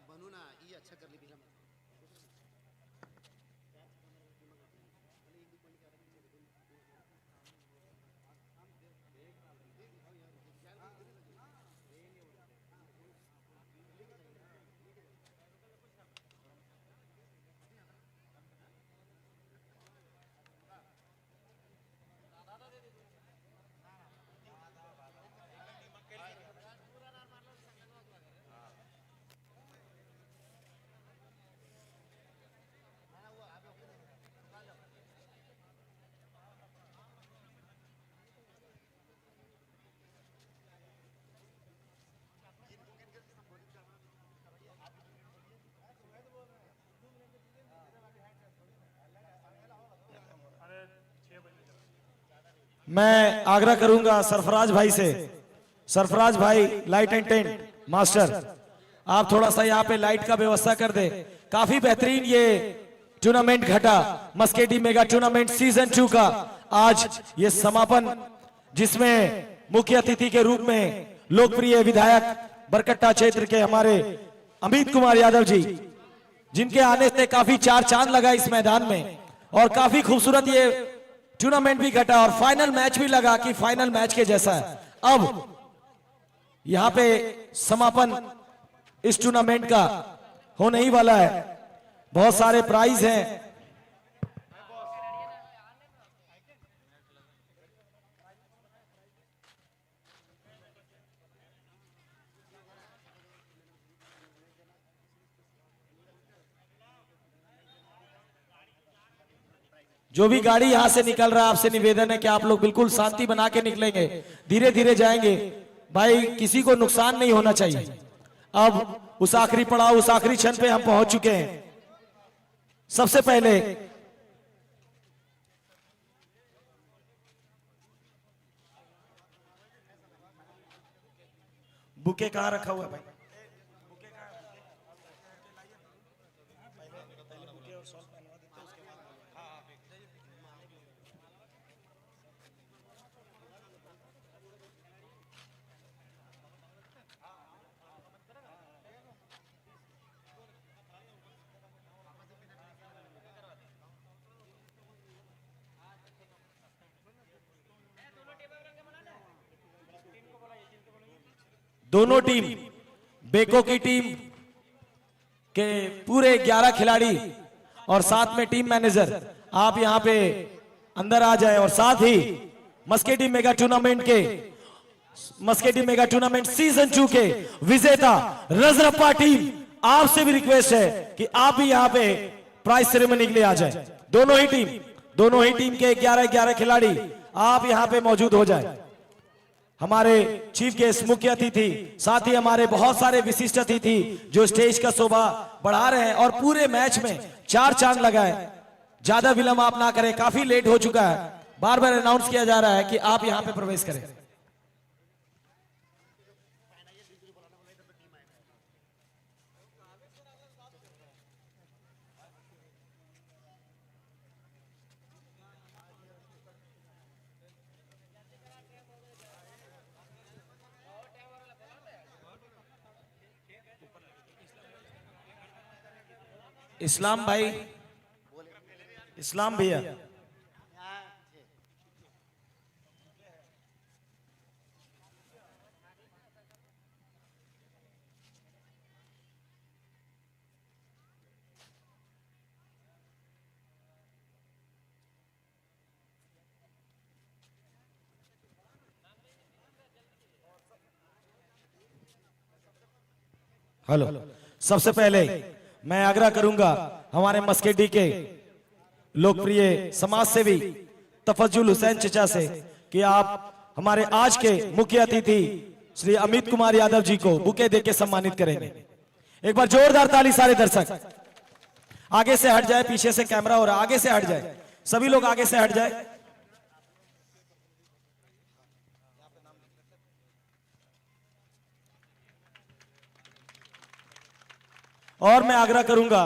बनू ना ये अच्छा कर ली बिना मैं आग्रह करूंगा सरफराज भाई से, सरफराज भाई लाइट एंड टेंट मास्टर, आप थोड़ा सा यहाँ पे लाइट का व्यवस्था कर दे। काफी बेहतरीन ये टूर्नामेंट घटा, मस्केटी मेगा टूर्नामेंट सीजन 2 का आज ये समापन, जिसमें मुख्य अतिथि के रूप में लोकप्रिय विधायक बरकट्टा क्षेत्र के हमारे अमित कुमार यादव जी, जिनके आने से काफी चार चांद लगा इस मैदान में और काफी खूबसूरत ये टूर्नामेंट भी घटा और फाइनल मैच भी लगा कि फाइनल मैच के जैसा है। अब यहां पे समापन इस टूर्नामेंट का होने ही वाला है, बहुत सारे प्राइज हैं। जो भी गाड़ी यहां से निकल रहा है, आपसे निवेदन है कि आप लोग बिल्कुल शांति बना के निकलेंगे, धीरे धीरे जाएंगे भाई, किसी को नुकसान नहीं होना चाहिए। अब उस आखिरी पड़ाव, उस आखिरी क्षण पे हम पहुंच चुके हैं। सबसे पहले बुके कहां रखा हुआ है भाई? दोनों टीम, बेको की टीम के पूरे 11 खिलाड़ी और साथ में टीम मैनेजर, आप यहां पे अंदर आ जाएं और साथ ही मस्केटी मेगा टूर्नामेंट सीजन 2 के विजेता रजरप्पा टीम, आपसे भी रिक्वेस्ट है कि आप भी यहां पे प्राइज सेरेमनी के लिए आ जाएं। दोनों ही टीम के 11 खिलाड़ी आप यहां पे मौजूद हो जाएं। हमारे चीफ गेस्ट, मुख्य अतिथि, साथ ही हमारे बहुत सारे विशिष्ट अतिथि जो स्टेज का शोभा बढ़ा रहे हैं और पूरे मैच में चार चांद लगाए। ज्यादा विलंब आप ना करें, काफी लेट हो चुका है, बार बार अनाउंस किया जा रहा है कि आप यहां पे प्रवेश करें। इस्लाम भाई, इस्लाम भैया, हेलो। सबसे पहले मैं आग्रह करूंगा हमारे मस्केटी के लोकप्रिय समाज सेवी तफज्जुल हुसैन चचा से कि आप हमारे आज के मुख्य अतिथि श्री अमित कुमार यादव जी को बुके देके सम्मानित करेंगे। एक बार जोरदार ताली सारे दर्शक। आगे से हट जाए, पीछे से कैमरा हो रहा, आगे से हट जाए, सभी लोग आगे से हट जाए। और मैं आग्रह करूंगा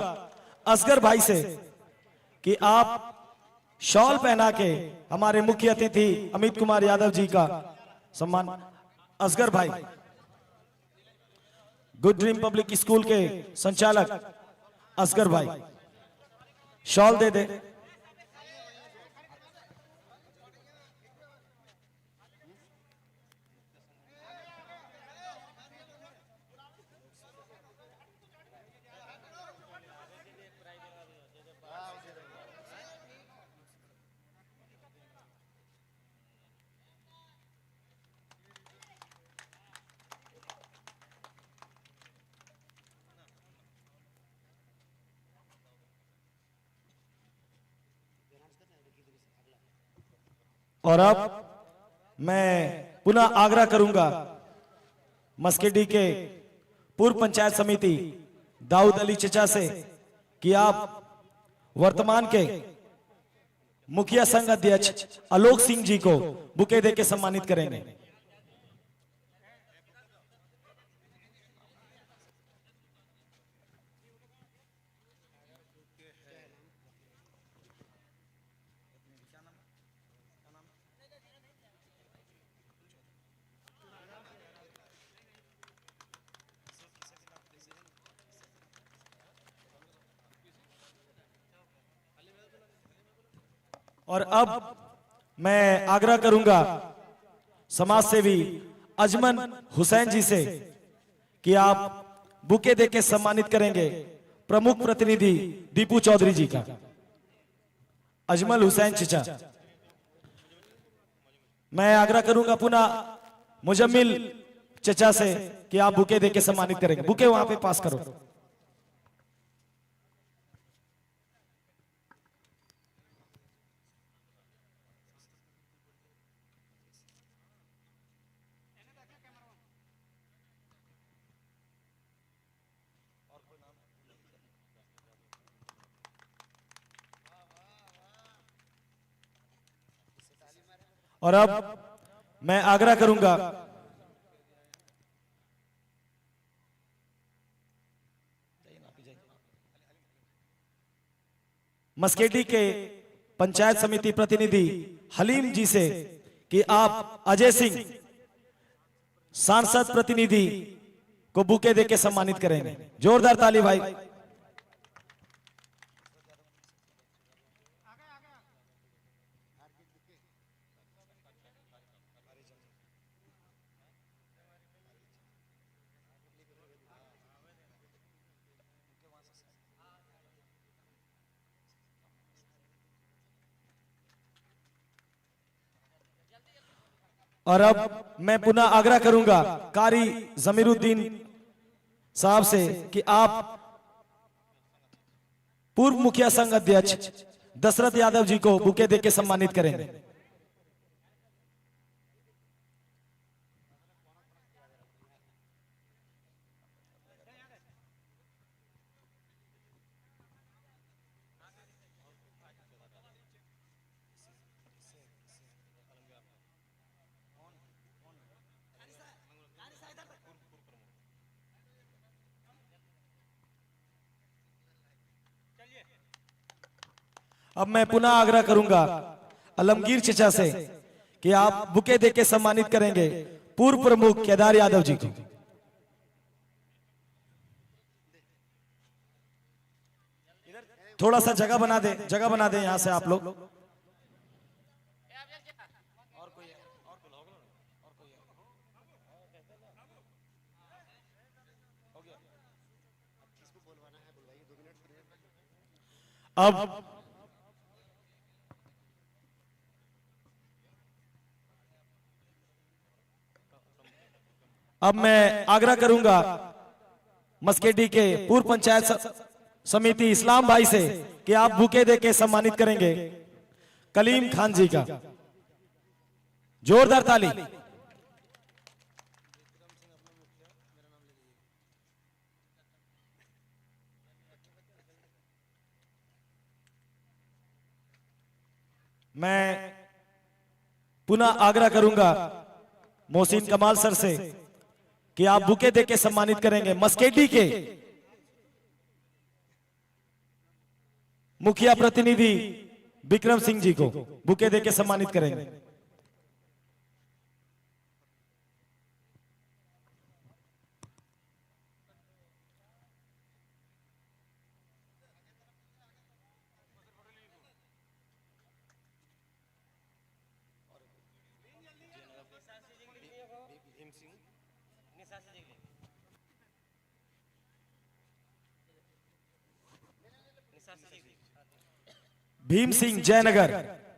असगर भाई से कि आप शॉल पहना के हमारे मुख्य अतिथि अमित कुमार यादव जी का सम्मान। असगर भाई गुड ड्रीम पब्लिक स्कूल के संचालक असगर भाई शॉल दे दे। और अब मैं पुनः आग्रह करूंगा मस्केडी के पूर्व पंचायत समिति दाऊद अली चचा से कि आप वर्तमान के मुखिया संघ अध्यक्ष आलोक सिंह जी को बुके देके सम्मानित करेंगे। और अब मैं आग्रह करूंगा समाज सेवी अजमन हुसैन जी से कि आप बुके देके सम्मानित करेंगे प्रमुख प्रतिनिधि दीपू चौधरी जी का। अजमल हुसैन चचा। मैं आग्रह करूंगा पुनः मुजम्मिल चचा से कि आप बुके देके सम्मानित करेंगे। बुके वहां पे पास करो। और अब मैं आग्रह करूंगा मस्केडी के पंचायत समिति प्रतिनिधि हलीम जी से कि आप अजय सिंह सांसद प्रतिनिधि को बुके देके सम्मानित करेंगे। जोरदार ताली भाई। और अब मैं पुनः आग्रह करूंगा कारी जमीरुद्दीन साहब से कि आप पूर्व मुखिया संघ अध्यक्ष दशरथ यादव जी को बुके देके सम्मानित करेंगे। अब मैं पुनः आग्रह करूंगा अलमगीर चचा से कि आप बुके देके सम्मानित करेंगे पूर्व प्रमुख केदार यादव जी को। थोड़ा सा जगह बना दे यहां से आप लोग। अब मैं आग्रह करूंगा मस्केडी के पूर्व पंचायत समिति इस्लाम भाई से कि आप बुके देके सम्मानित करेंगे कलीम खान जी का। जोरदार ताली। मैं पुनः आग्रह करूंगा मोहसिन कमाल सर से कि आप बुके देके सम्मानित करेंगे मस्केडी के मुखिया प्रतिनिधि विक्रम सिंह जी को बुके देके सम्मानित करेंगे। भीम सिंह जयनगर,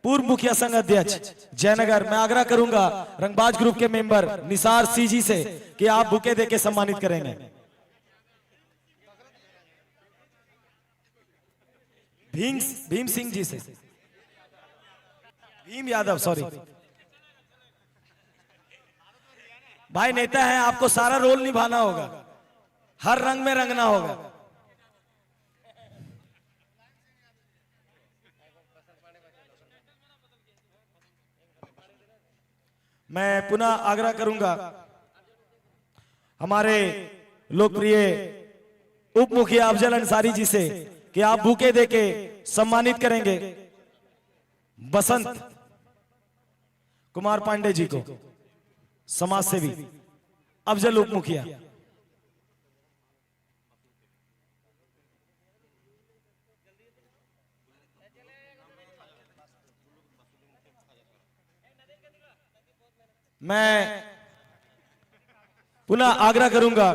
पूर्व मुखिया संघ अध्यक्ष जयनगर, मैं आग्रह करूंगा रंगबाज ग्रुप के मेंबर निसार सी जी से कि आप बुके देके सम्मानित करेंगे। भीम सिंह जी से, भीम यादव, सॉरी भाई नेता है, आपको सारा रोल निभाना होगा, हर रंग में रंगना होगा। मैं पुनः आग्रह करूंगा हमारे लोकप्रिय उप मुखिया अफजल अंसारी जी से कि आप बुके देके सम्मानित करेंगे बसंत कुमार पांडे जी को, समाज सेवी अफजल उप मुखिया। मैं पुनः आग्रह करूंगा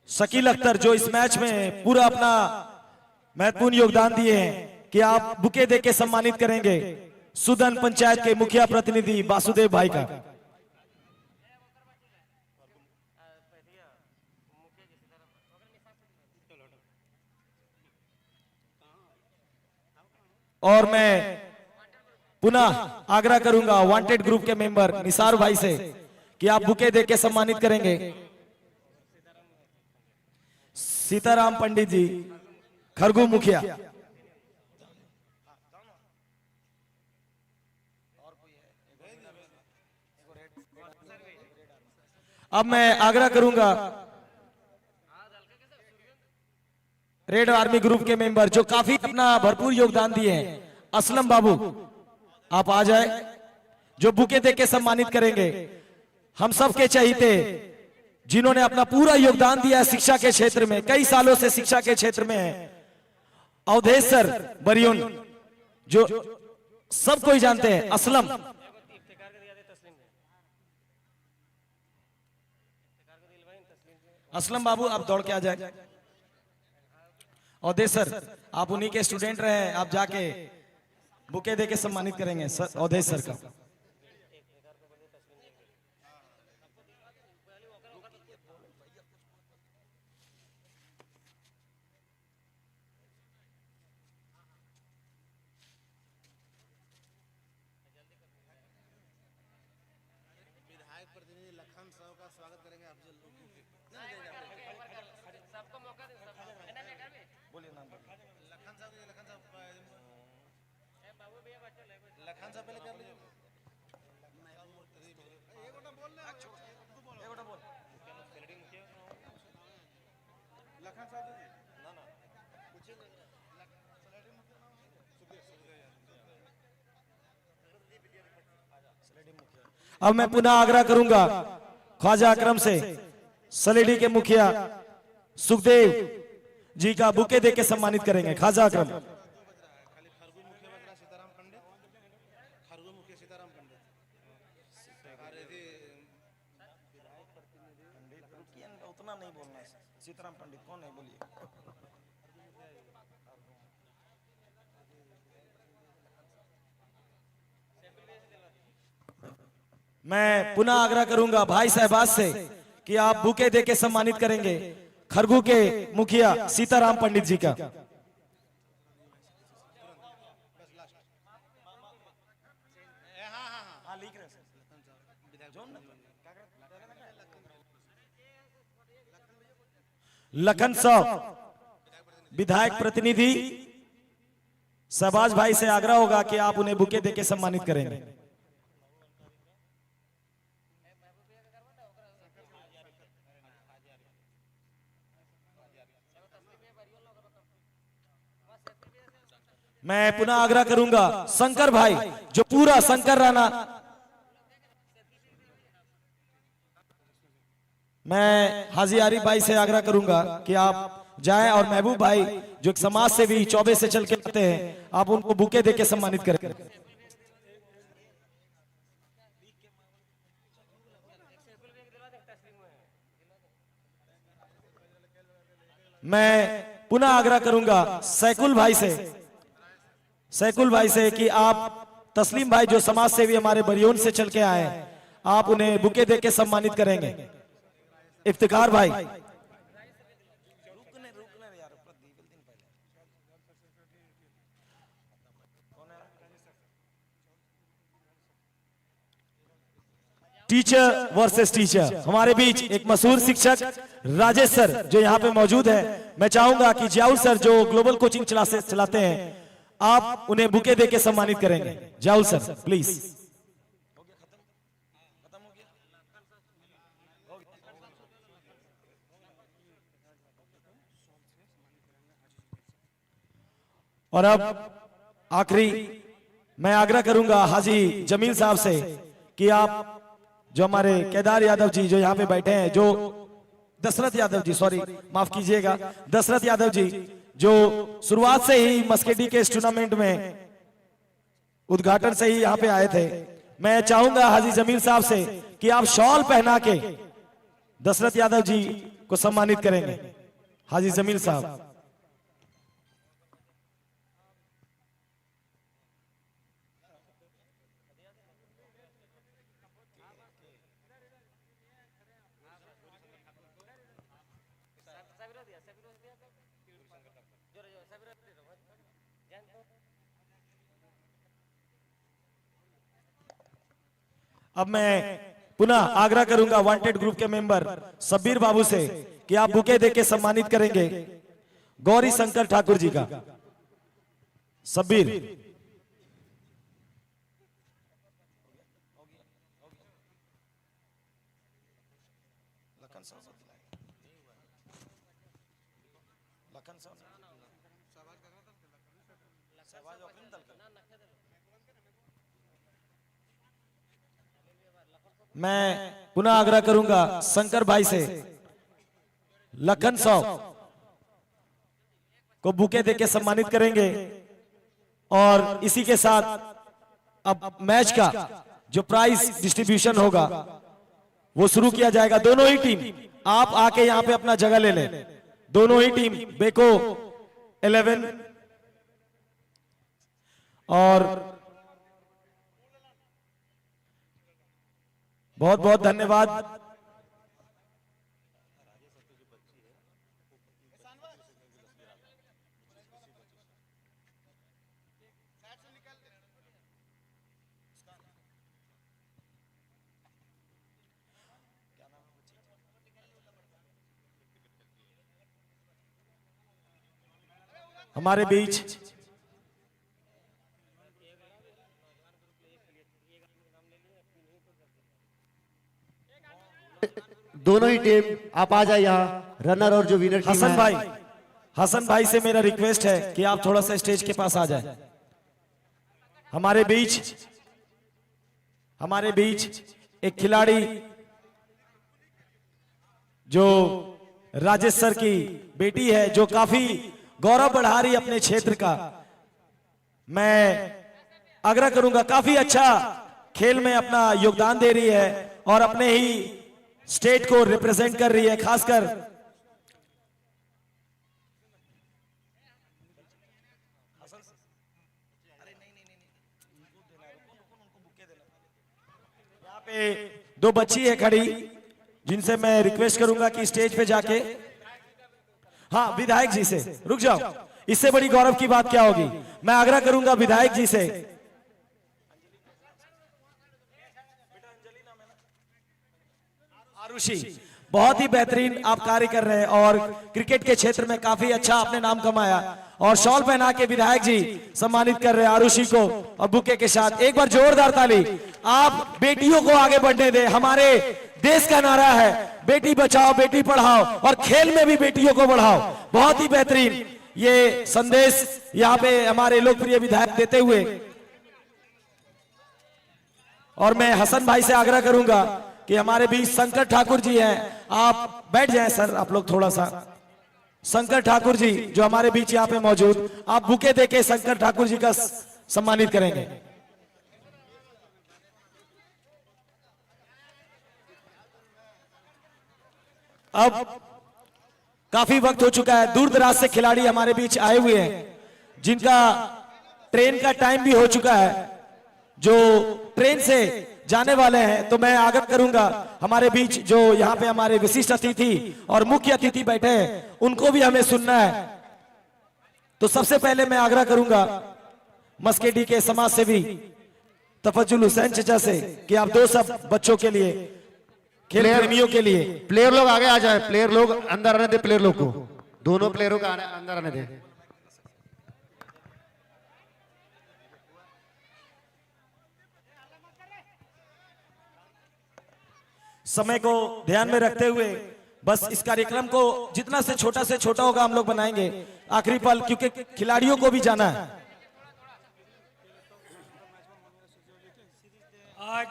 शकील अख्तर जो इस मैच में पूरा अपना महत्वपूर्ण योगदान दिए हैं कि आप बुके देके सम्मानित करेंगे सुदन पंचायत के मुखिया प्रतिनिधि वासुदेव भाई का। और मैं पुनः आग्रह करूंगा वांटेड ग्रुप के मेंबर निसार भाई से कि आप बुके देके सम्मानित करेंगे सीताराम पंडित जी खरगू मुखिया। अब मैं आग्रह करूंगा रेड आर्मी ग्रुप के मेंबर जो काफी अपना भरपूर योगदान दिए हैं, असलम बाबू आप आ जाए, जो बुके देके सम्मानित करेंगे हम सबके चहीते, जिन्होंने अपना पूरा योगदान दिया है शिक्षा के क्षेत्र में, कई सालों से शिक्षा के क्षेत्र में है, अवधेश सर बरियोन जो सब कोई जानते हैं। असलम असलम बाबू आप दौड़ के आ जाए। अवधेश सर आप उन्हीं के स्टूडेंट रहे, आप जाके बुके देके सम्मानित करेंगे सर अवधेश सर का। विधायक प्रतिनिधि लखन साहब का स्वागत करेंगे अफजल सबको मौका दे। बोलिए नाम लखन साहब, लखन साहब पहले कर लीजिए। लखन साहब ना ना अब मैं पुनः आग्रह करूंगा ख्वाजा अकरम से सलेडी के मुखिया सुखदेव जी का बुके देके सम्मानित करेंगे। ख्वाजा अकरम उतना नहीं बोलना है। सीताराम पंडित कौन है बोलिए। मैं पुनः आग्रह करूंगा भाई साहबाज से कि आप बुके देके सम्मानित करेंगे खरगू के मुखिया सीताराम पंडित जी का। लखन साहब विधायक प्रतिनिधि शहबाज भाई से आग्रह होगा कि आप उन्हें बुके देके सम्मानित करेंगे। मैं पुनः आग्रह करूंगा शंकर भाई, जो पूरा शंकर राणा, मैं हाजी आरिफ भाई से आग्रह करूंगा कि आप जाएं और महबूब भाई जो एक समाज सेवी चौबे से चल के आते हैं, आप उनको बुके देके सम्मानित करें। मैं पुनः आग्रह करूंगा सैकुल भाई से कि आप तस्लीम भाई जो समाज सेवी हमारे बरियोन से चल के आए हैं, आप उन्हें बुके देके सम्मानित करेंगे। इफ्तिकार भाई, टीचर वर्सेस टीचर, हमारे बीच एक मशहूर शिक्षक राजेश सर जो यहाँ पे मौजूद है। मैं चाहूंगा कि जियाउल सर जो ग्लोबल कोचिंग चलाते हैं, आप उन्हें बुके देके सम्मानित करेंगे। Ziaul sir please. और अब आखिरी मैं आग्रह करूंगा हाजी जमील साहब से कि आप जो हमारे केदार यादव जी जो यहाँ पे बैठे हैं, जो दशरथ यादव जी, सॉरी माफ कीजिएगा, दशरथ यादव जी जो शुरुआत से ही मस्केटी के इस टूर्नामेंट में उद्घाटन से ही यहाँ पे आए थे, मैं चाहूंगा हाजी जमील साहब से कि आप शॉल पहना के दशरथ यादव जी को सम्मानित करेंगे। हाजी जमील साहब। अब मैं पुनः आग्रह करूंगा वांटेड ग्रुप के मेंबर शब्बीर बाबू से कि आप बुके देके सम्मानित करेंगे गौरी शंकर ठाकुर जी का। शब्बीर। मैं पुनः आग्रह करूंगा शंकर भाई से लखन साहब को बुके देके सम्मानित करेंगे। और इसी के साथ अब मैच का जो प्राइज डिस्ट्रीब्यूशन होगा वो शुरू किया जाएगा। दोनों ही टीम आप आके यहां पे अपना जगह ले लें। दोनों ही टीम बेको 11 और बहुत बहुत धन्यवाद। हमारे बीच दोनों ही टीम आप आ जाए यहाँ, रनर और जो विनर टीम है। हसन भाई से मेरा रिक्वेस्ट है कि आप थोड़ा सा स्टेज के पास आ जाए। हमारे बीच एक खिलाड़ी जो राजेश सर की बेटी है, जो काफी गौरव बढ़ा रही है अपने क्षेत्र का। मैं आग्रह करूंगा, काफी अच्छा खेल में अपना योगदान दे रही है और अपने ही स्टेट को रिप्रेजेंट कर रही है। खासकर यहाँ पे दो बच्ची है खड़ी, जिनसे मैं रिक्वेस्ट करूंगा कि स्टेज पे जाके, हाँ विधायक जी से, रुक जाओ, इससे बड़ी गौरव की बात क्या होगी। मैं आग्रह करूंगा विधायक जी से, आरुषि बहुत ही बेहतरीन आप कार्य कर रहे हैं और क्रिकेट के क्षेत्र में काफी अच्छा आपने नाम कमाया, और शॉल पहना के विधायक जी सम्मानित कर रहे हैं आरुषि को और बुके के साथ। एक बार जोरदार ताली। आप बेटियों को आगे बढ़ने दें। हमारे देश का नारा है बेटी बचाओ बेटी पढ़ाओ, और खेल में भी बेटियों को बढ़ाओ। बहुत ही बेहतरीन। ये संदेश यहाँ पे हमारे लोकप्रिय विधायक देते हुए, और मैं हसन भाई से आग्रह करूंगा कि हमारे बीच शंकर ठाकुर जी हैं, आप बैठ जाएं सर, आप लोग थोड़ा सा। शंकर ठाकुर जी जो हमारे बीच यहाँ पे मौजूद, आप बुके देके शंकर ठाकुर जी का सम्मानित करेंगे। अब काफी वक्त हो चुका है, दूर दराज से खिलाड़ी हमारे बीच आए हुए हैं, जिनका ट्रेन का टाइम भी हो चुका है, जो ट्रेन से जाने वाले हैं। तो मैं आग्रह करूंगा हमारे बीच जो यहाँ पे हमारे विशिष्ट अतिथि और मुख्य अतिथि बैठे हैं, उनको भी हमें सुनना है। तो सबसे पहले मैं आग्रह करूंगा मस्केडी के समाज सेवी तफज्जुल हुसैन चचा से कि आप दो सब बच्चों के लिए, खेल प्रेमियों के लिए, प्लेयर लोग आगे आ जाए, प्लेयर लोग अंदर आने दे, प्लेयर लोग को, दोनों प्लेयरों का अंदर आने दे। समय को ध्यान में रखते हुए बस इस कार्यक्रम को जितना से छोटा होगा हम लोग बनाएंगे आखिरी पल, क्योंकि खिलाड़ियों को भी जाना है। आज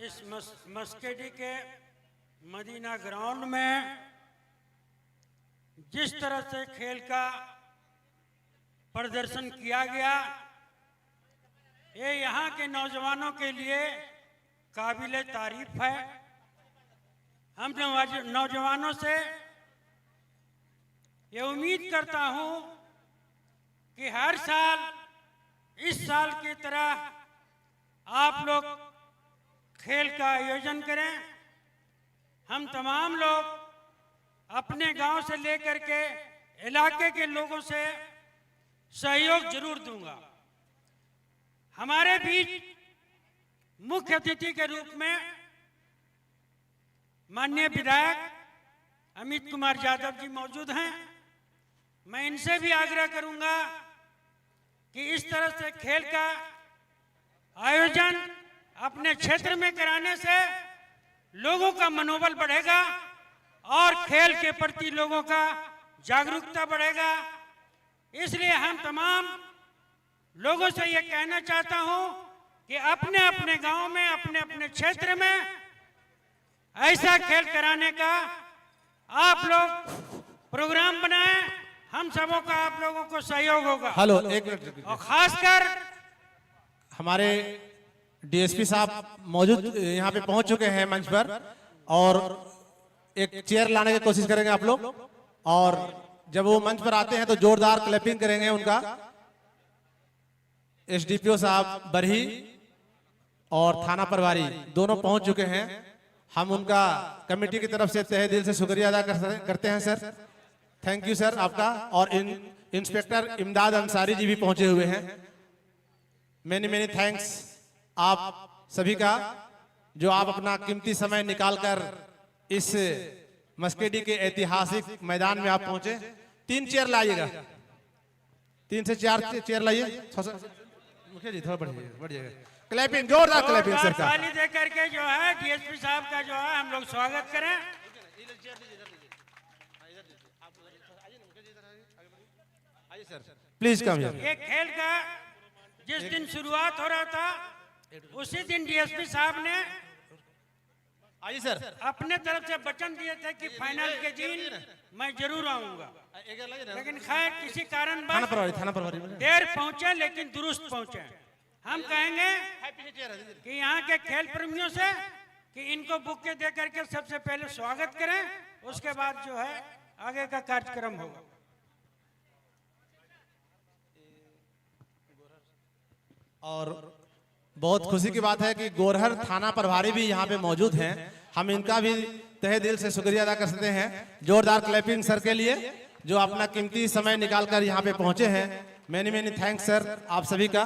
इस मस्केडी के मदीना ग्राउंड में जिस तरह से खेल का प्रदर्शन किया गया, ये यहाँ के नौजवानों के लिए काबिले तारीफ है। हम नौजवानों से ये उम्मीद करता हूँ कि हर साल इस साल की तरह आप लोग खेल का आयोजन करें। हम तमाम लोग अपने गांव से लेकर के इलाके के लोगों से सहयोग जरूर दूंगा। हमारे बीच मुख्य अतिथि के रूप में माननीय विधायक अमित कुमार यादव जी मौजूद हैं। मैं इनसे भी आग्रह करूंगा कि इस तरह से खेल का आयोजन अपने क्षेत्र में कराने से लोगों का मनोबल बढ़ेगा और खेल के प्रति लोगों का जागरूकता बढ़ेगा। इसलिए हम तमाम लोगों से ये कहना चाहता हूं कि अपने अपने गांव में, अपने अपने क्षेत्र में ऐसा खेल कराने का आप लोग प्रोग्राम बनाएं। हम सबों का आप लोगों को सहयोग होगा। हेलो, एक मिनट। और खासकर हमारे डीएसपी साहब मौजूद यहाँ पे पहुंच चुके हैं मंच पर, और एक चेयर लाने की कोशिश करेंगे आप लोग, और जब वो मंच पर आते हैं तो जोरदार क्लैपिंग करेंगे उनका। एसडीपीओ साहब बरही और थाना प्रभारी दोनों पहुंच चुके हैं। हम उनका कमेटी की तरफ से तहे दिल से शुक्रिया अदा करते हैं सर। थैंक यू सर आपका। और इंस्पेक्टर इमदाद अंसारी जी भी पहुंचे हुए हैं। मेनी मेनी थैंक्स आप सभी का, जो आप अपना कीमती समय निकालकर इस मस्केडी के ऐतिहासिक मैदान में आप पहुंचे। 3 चेयर लाइएगा, 3 से 4 चेयर लाइए। मुखिया जी थोड़ा बढ़िएगा। क्लैपिंग, जोरदार क्लैपिंग सर का। ताली दे करके जो है डीएसपी साहब का जो है हम लोग स्वागत करें। Please come. ये खेल का जिस दिन शुरुआत हो रहा था उसी दिन डीएसपी साहब ने आइए सर। अपने तरफ से वचन दिए थे कि फाइनल के दिन मैं जरूर आऊंगा, लेकिन खैर किसी कारण थाना प्रभारी देर पहुंचे लेकिन दुरुस्त पहुंचे। हम कहेंगे कि यहाँ के खेल प्रेमियों से कि इनको बुके दे करके सबसे पहले स्वागत करें, उसके बाद जो है आगे का कार्यक्रम होगा। और बहुत खुशी की बात है कि गोरहर थाना प्रभारी भी यहाँ पे मौजूद हैं। हम इनका भी तहे दिल से शुक्रिया अदा कर सकते हैं। जोरदार क्लैपिंग सर के लिए, जो अपना कीमती समय निकालकर यहाँ पे पहुंचे हैं। मेनी मेनी थैंक्स सर आप सभी का।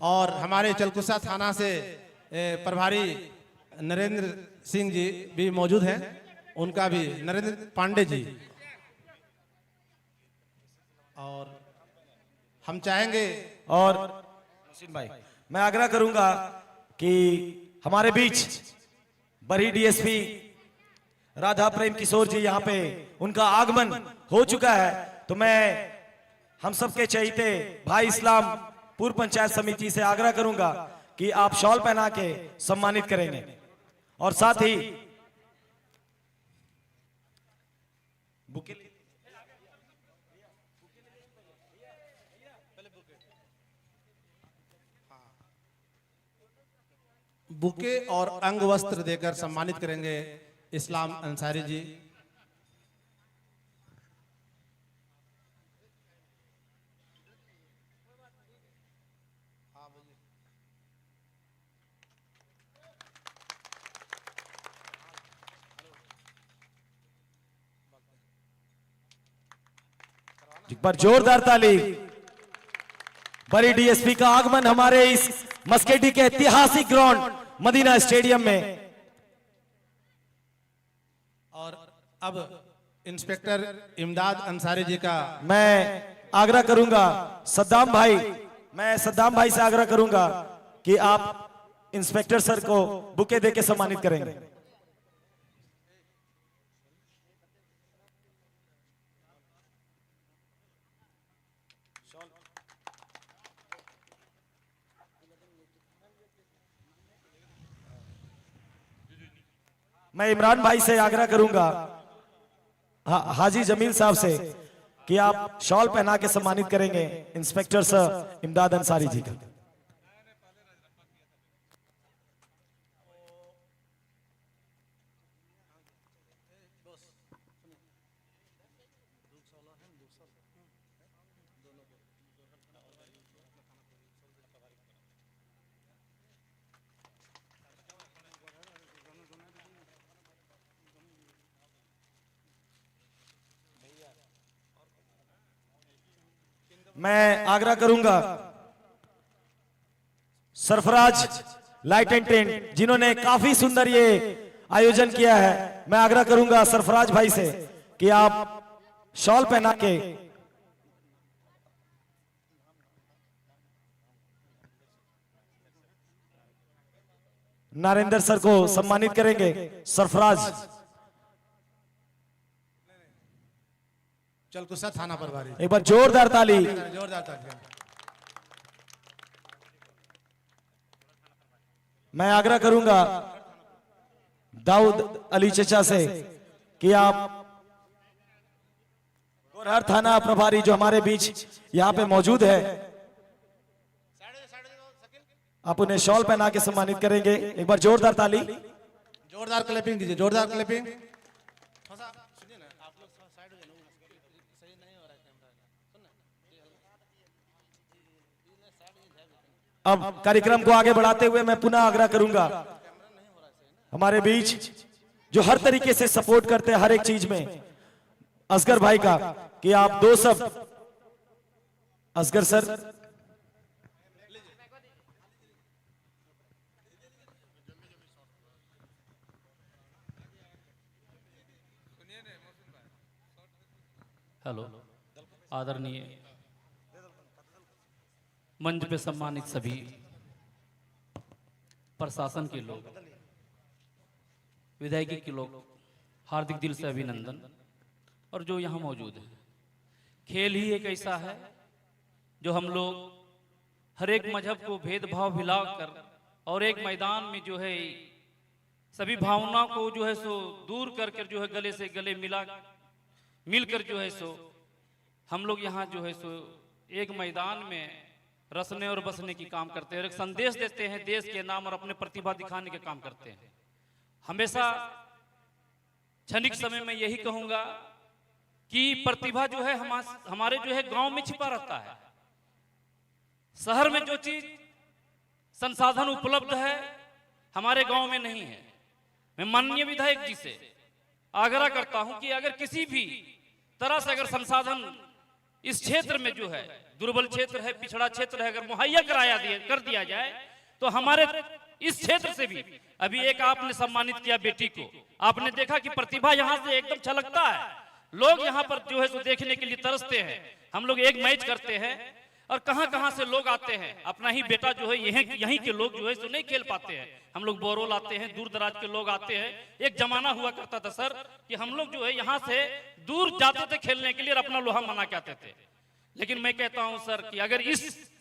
और हमारे चलकुसा थाना से प्रभारी नरेंद्र सिंह जी भी मौजूद हैं, उनका भी, नरेंद्र पांडे जी। और हम चाहेंगे, और भाई मैं आग्रह करूंगा कि हमारे बीच बड़ी डीएसपी राधा प्रेम किशोर जी यहाँ पे उनका आगमन हो चुका है, तो मैं हम सबके चहेते भाई इस्लाम पूर्व पंचायत समिति से आग्रह करूंगा कि आप शॉल पहना के सम्मानित करेंगे। और साथ ही बुके और अंग वस्त्र देकर सम्मानित करेंगे इस्लाम अंसारी जी। एक बार जोरदार ताली। बड़ी डीएसपी का आगमन हमारे इस मस्केडी के ऐतिहासिक ग्राउंड मदीना स्टेडियम में। और अब इंस्पेक्टर इमदाद अंसारी जी का मैं आग्रह करूंगा सद्दाम भाई, मैं सद्दाम भाई से आग्रह करूंगा कि आप इंस्पेक्टर सर को बुके देके सम्मानित करेंगे। मैं इमरान भाई से आग्रह करूंगा, हाजी जमील साहब से, कि आप शॉल पहना के सम्मानित करेंगे इंस्पेक्टर सर इमदाद अंसारी जी का। मैं आग्रह करूंगा सरफराज लाइट एंड टेंट, जिन्होंने काफी सुंदर ये आयोजन किया है, मैं आग्रह करूंगा सरफराज भाई से कि आप शॉल पहना के नरेंद्र सर को सम्मानित करेंगे। सरफराज चल कुछ थाना प्रभारी, एक बार जोरदार ताली। जोरदार ताली। मैं आग्रह करूंगा दाऊद अली चचा से कि आप गोरहर थाना प्रभारी जो हमारे बीच यहां पे मौजूद है, आप उन्हें शॉल पहना के सम्मानित करेंगे। एक बार जोरदार ताली, जोरदार क्लैपिंग कीजिए, जोरदार क्लैपिंग। अब कार्यक्रम को आगे बढ़ाते हुए मैं पुनः आग्रह करूंगा हमारे बीच जो हर तरीके से सपोर्ट करते हैं हर एक चीज में, असगर भाई का, कि आप दो सब असगर सर हेलो आदरणीय मंच पे सम्मानित सभी प्रशासन के लोग, विधायकी के लोग, हार्दिक दिल से अभिनंदन। और जो यहाँ मौजूद है, खेल ही एक ऐसा है जो हम लोग हर एक मजहब को भेदभाव भुलाकर और एक मैदान में जो है सभी भावनाओं को जो है सो दूर कर जो है गले से गले मिलकर जो है सो हम लोग यहाँ जो है सो एक मैदान में रसने और बसने की काम करते हैं और एक संदेश देते हैं देश के नाम और अपने प्रतिभा दिखाने के काम करते हैं। हमेशा क्षणिक समय में यही कहूंगा कि प्रतिभा जो है हमारे जो है गांव में छिपा रहता है। शहर में जो चीज संसाधन उपलब्ध है हमारे गांव में नहीं है। मैं माननीय विधायक जी से आग्रह करता हूं कि अगर किसी भी तरह से अगर संसाधन इस क्षेत्र में जो है दुर्बल क्षेत्र है, पिछड़ा क्षेत्र है, अगर मुहैया कर दिया जाए तो हमारे इस क्षेत्र से भी, अभी एक आपने सम्मानित किया बेटी को, आपने देखा कि प्रतिभा यहाँ से एकदम छलकता है। लोग यहाँ पर जो है सो देखने के लिए तरसते हैं। हम लोग एक मैच करते हैं, और कहां कहां से लोग आते हैं। अपना ही बेटा जो है यहीं के लोग जो है सो नहीं खेल पाते हैं। हम लोग बोरोल आते हैं, दूर दराज के लोग आते हैं। एक जमाना हुआ करता था सर कि हम लोग जो है यहाँ से दूर जाते थे खेलने के लिए और अपना लोहा मना के आते थे। लेकिन मैं कहता हूं सर कि अगर इस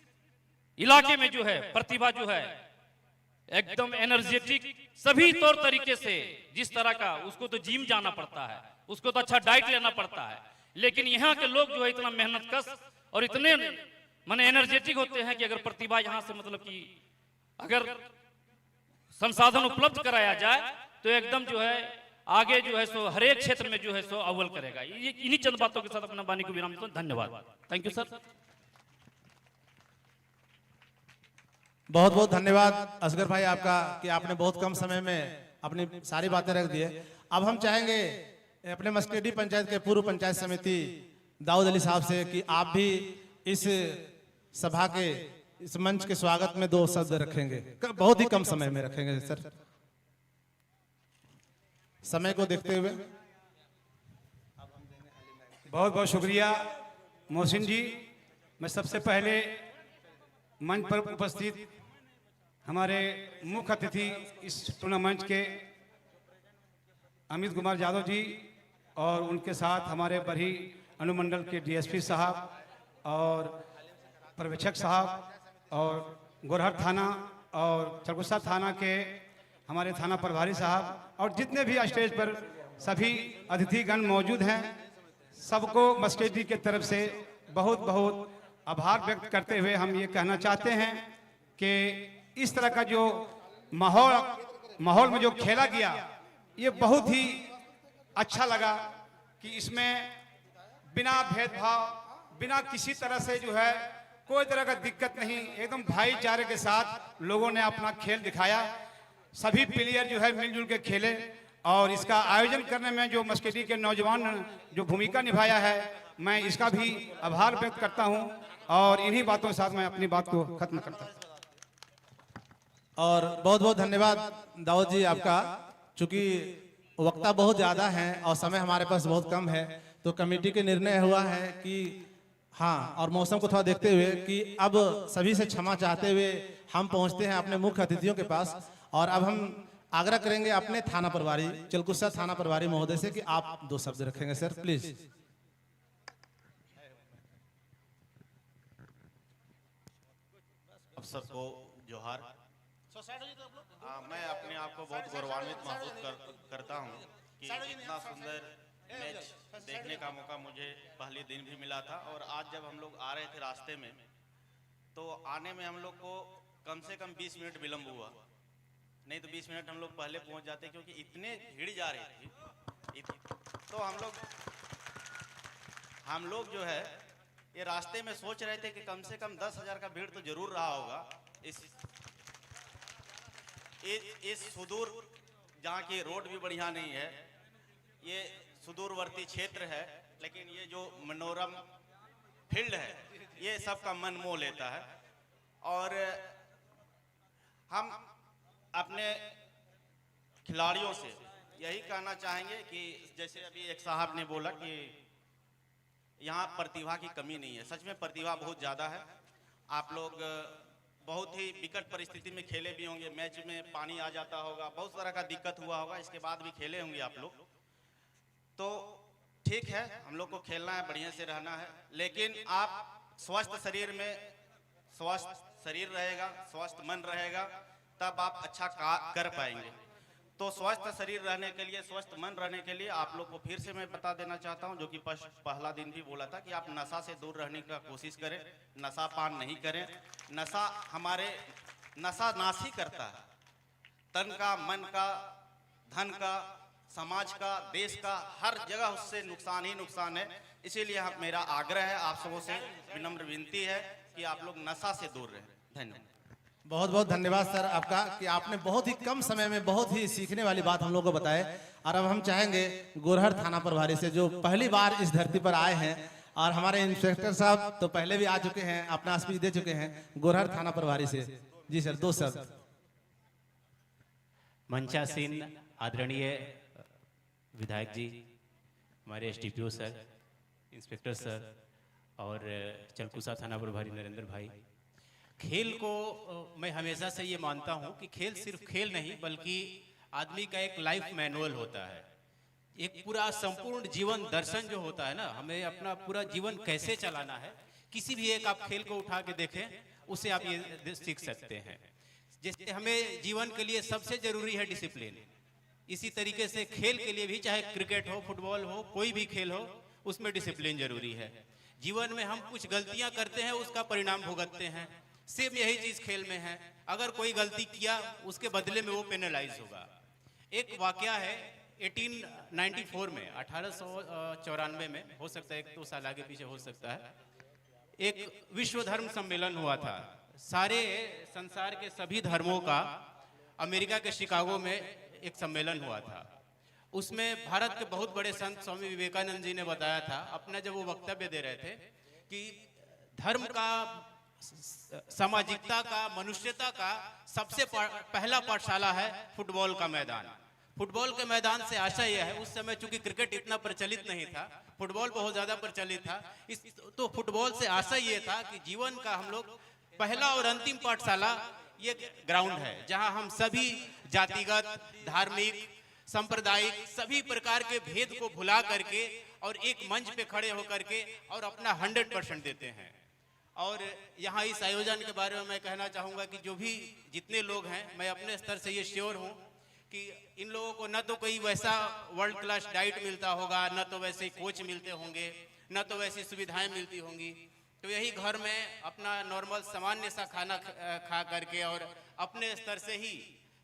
इलाके में जो है प्रतिभा जो है एकदम एनर्जेटिक सभी तौर तरीके से जिस तरह का, उसको तो जिम जाना पड़ता है, उसको तो अच्छा डाइट लेना पड़ता है। लेकिन यहाँ के लोग जो है इतना मेहनत कश और इतने माने एनर्जेटिक होते हैं कि अगर प्रतिभा यहाँ से मतलब कि अगर संसाधन उपलब्ध कराया जाए तो एकदम जो है आगे जो है सो हर एक क्षेत्र में जो है सो अव्वल करेगा। ये इन्हीं चंद बातों के साथ अपना वाणी को विराम देता हूं। धन्यवाद। Thank you sir. बहुत बहुत धन्यवाद असगर भाई आपका कि आपने बहुत कम समय में अपनी सारी बातें रख दी है। अब हम चाहेंगे अपने मस्केडी पंचायत के पूर्व पंचायत समिति दाऊद अली साहब से कि आप भी इस सभा के इस मंच के स्वागत में 2 शब्द रखेंगे। बहुत ही कम समय में रखेंगे सर, समय को देखते हुए। बहुत बहुत शुक्रिया मोहसिन जी। मैं सबसे पहले मंच पर उपस्थित हमारे मुख्य अतिथि इस टूर्नामेंट के अमित कुमार यादव जी और उनके साथ हमारे बरही अनुमंडल के डीएसपी साहब और पर्यवेक्षक साहब और गोरहर थाना और चरगुस्सा थाना के हमारे थाना प्रभारी साहब और जितने भी स्टेज पर सभी अतिथिगण मौजूद हैं, सबको मस्केडी के तरफ से बहुत बहुत आभार व्यक्त करते हुए हम ये कहना चाहते हैं कि इस तरह का जो माहौल में जो खेला गया ये बहुत ही अच्छा लगा कि इसमें बिना भेदभाव, बिना किसी तरह से जो है कोई तरह का दिक्कत नहीं, एकदम भाईचारे के साथ लोगों ने अपना खेल दिखाया। सभी प्लेयर जो है मिलजुल के खेले और इसका आयोजन करने में जो मस्केडी के नौजवान जो भूमिका निभाया है, मैं इसका भी आभार व्यक्त करता हूं और इन्हीं बातों के साथ मैं अपनी बात को खत्म करता हूं। और बहुत बहुत धन्यवाद दाऊद जी आपका। चूंकि वक्ता बहुत ज़्यादा है और समय हमारे पास बहुत कम है, तो कमेटी के निर्णय हुआ है कि हाँ, और मौसम को थोड़ा देखते हुए कि अब सभी से क्षमा चाहते हुए हम पहुंचते हैं अपने मुख्य अतिथियों के पास। और अब हम आग्रह करेंगे अपने थाना प्रभारी चिलकुस्सा थाना प्रभारी महोदय से कि आप 2 शब्द रखेंगे सर, प्लीज। आप सबको जोहार। मैं अपने आप को बहुत गौरवान्वित महसूस करता हूं कि इतना सुंदर मैच देखने का मौका मुझे पहले दिन भी मिला था। और आज जब हम लोग आ रहे थे रास्ते में, तो आने में हम लोग को कम से कम 20 मिनट विलम्ब हुआ, नहीं तो 20 मिनट हम लोग पहले पहुंच जाते, क्योंकि इतने भीड़ जा रही थी। तो हम लोग जो है ये रास्ते में सोच रहे थे कि कम से कम 10,000 का भीड़ तो जरूर रहा होगा इस सुदूर, जहाँ की रोड भी बढ़िया नहीं है, ये सुदूरवर्ती क्षेत्र है, लेकिन ये जो मनोरम फील्ड है ये सबका मन मोह लेता है। और हम अपने खिलाड़ियों से यही कहना चाहेंगे कि जैसे अभी एक साहब ने बोला कि यहाँ प्रतिभा की कमी नहीं है, सच में प्रतिभा बहुत ज़्यादा है। आप लोग बहुत ही विकट परिस्थिति में खेले भी होंगे, मैच में पानी आ जाता होगा, बहुत तरह का दिक्कत हुआ होगा, इसके बाद भी खेले होंगे आप लोग। तो ठीक है, हम लोग को खेलना है, बढ़िया से रहना है, लेकिन आप स्वस्थ शरीर में स्वस्थ शरीर रहेगा, स्वस्थ मन रहेगा, तब आप अच्छा कर पाएंगे। तो स्वस्थ शरीर रहने के लिए, स्वस्थ मन रहने के लिए आप लोग को फिर से मैं बता देना चाहता हूं, जो कि पहला दिन भी बोला था, कि आप नशा से दूर रहने का कोशिश करें, नशा पान नहीं करें। नशा नाश ही करता है, तन का, मन का, धन का, समाज का, देश का, हर जगह उससे नुकसान ही नुकसान है। इसीलिए मेरा आग्रह है, आप सबों से विनम्र विनती है कि आप लोग नशा से दूर रहें। धन्यवाद। बहुत बहुत धन्यवाद सर आपका कि आपने बहुत ही कम समय में बहुत ही सीखने वाली बात हम लोग को बताए। और अब हम चाहेंगे गोरहर थाना प्रभारी से, जो पहली बार इस धरती पर आए हैं, और हमारे इंस्पेक्टर साहब तो पहले भी आ चुके हैं, अपना स्पीच दे चुके हैं। गोरहर थाना प्रभारी से जी सर 2 शब्द। मंचासीन आदरणीय विधायक जी, हमारे एसडीपीओ सर, इंस्पेक्टर सर और चलकुसा थाना प्रभारी नरेंद्र भाई। खेल को मैं हमेशा से ये मानता हूँ कि खेल सिर्फ खेल नहीं बल्कि आदमी का एक लाइफ मैनुअल होता है, एक पूरा संपूर्ण जीवन दर्शन जो होता है ना, हमें अपना पूरा जीवन कैसे चलाना है, किसी भी एक आप खेल को उठा के देखें उससे आप ये सीख सकते हैं। जैसे हमें जीवन के लिए सबसे जरूरी है डिसिप्लिन, इसी तरीके से खेल के लिए भी, चाहे क्रिकेट हो, फुटबॉल हो, कोई भी खेल हो, उसमें डिसिप्लिन जरूरी है। जीवन में हम कुछ गलतियां करते हैं, उसका परिणाम भुगतते हैं, सेम यही चीज खेल में है। अगर कोई गलती किया उसके बदले में वो पेनलाइज होगा। एक वाकया है 1894 में, 1894 में, हो सकता है 1-2 साल आगे पीछे हो सकता है, एक विश्व धर्म सम्मेलन हुआ था। सारे संसार के सभी धर्मों का अमेरिका के शिकागो में एक सम्मेलन हुआ था। उसमें भारत के बहुत बड़े संत स्वामी विवेकानंद जी ने बताया था, अपना जब वो वक्तव्य दे रहे थे, कि धर्म का, सामाजिकता का, मनुष्यता का सबसे पहला पाठशाला है फुटबॉल का मैदान। फुटबॉल के मैदान से आशा यह है, उस समय चूंकि क्रिकेट इतना प्रचलित नहीं था, फुटबॉल बहुत ज्यादा प्रचलित था, तो फुटबॉल से आशा ये था कि जीवन का हम लोग पहला और अंतिम पाठशाला ये ग्राउंड है, जहां हम सभी जातिगत, धार्मिक, सांप्रदायिक सभी प्रकार के भेद को भुला करके और एक मंच पे खड़े होकर के और अपना 100% देते हैं। और यहाँ इस आयोजन के बारे में मैं कहना चाहूँगा कि जो भी जितने लोग हैं, मैं अपने स्तर से ये श्योर हूँ कि इन लोगों को न तो कोई वैसा वर्ल्ड क्लास डाइट मिलता होगा, न तो वैसे कोच मिलते होंगे, न तो वैसी सुविधाएं मिलती होंगी। तो यही घर में अपना नॉर्मल सामान्य सा खाना खा करके और अपने स्तर से ही,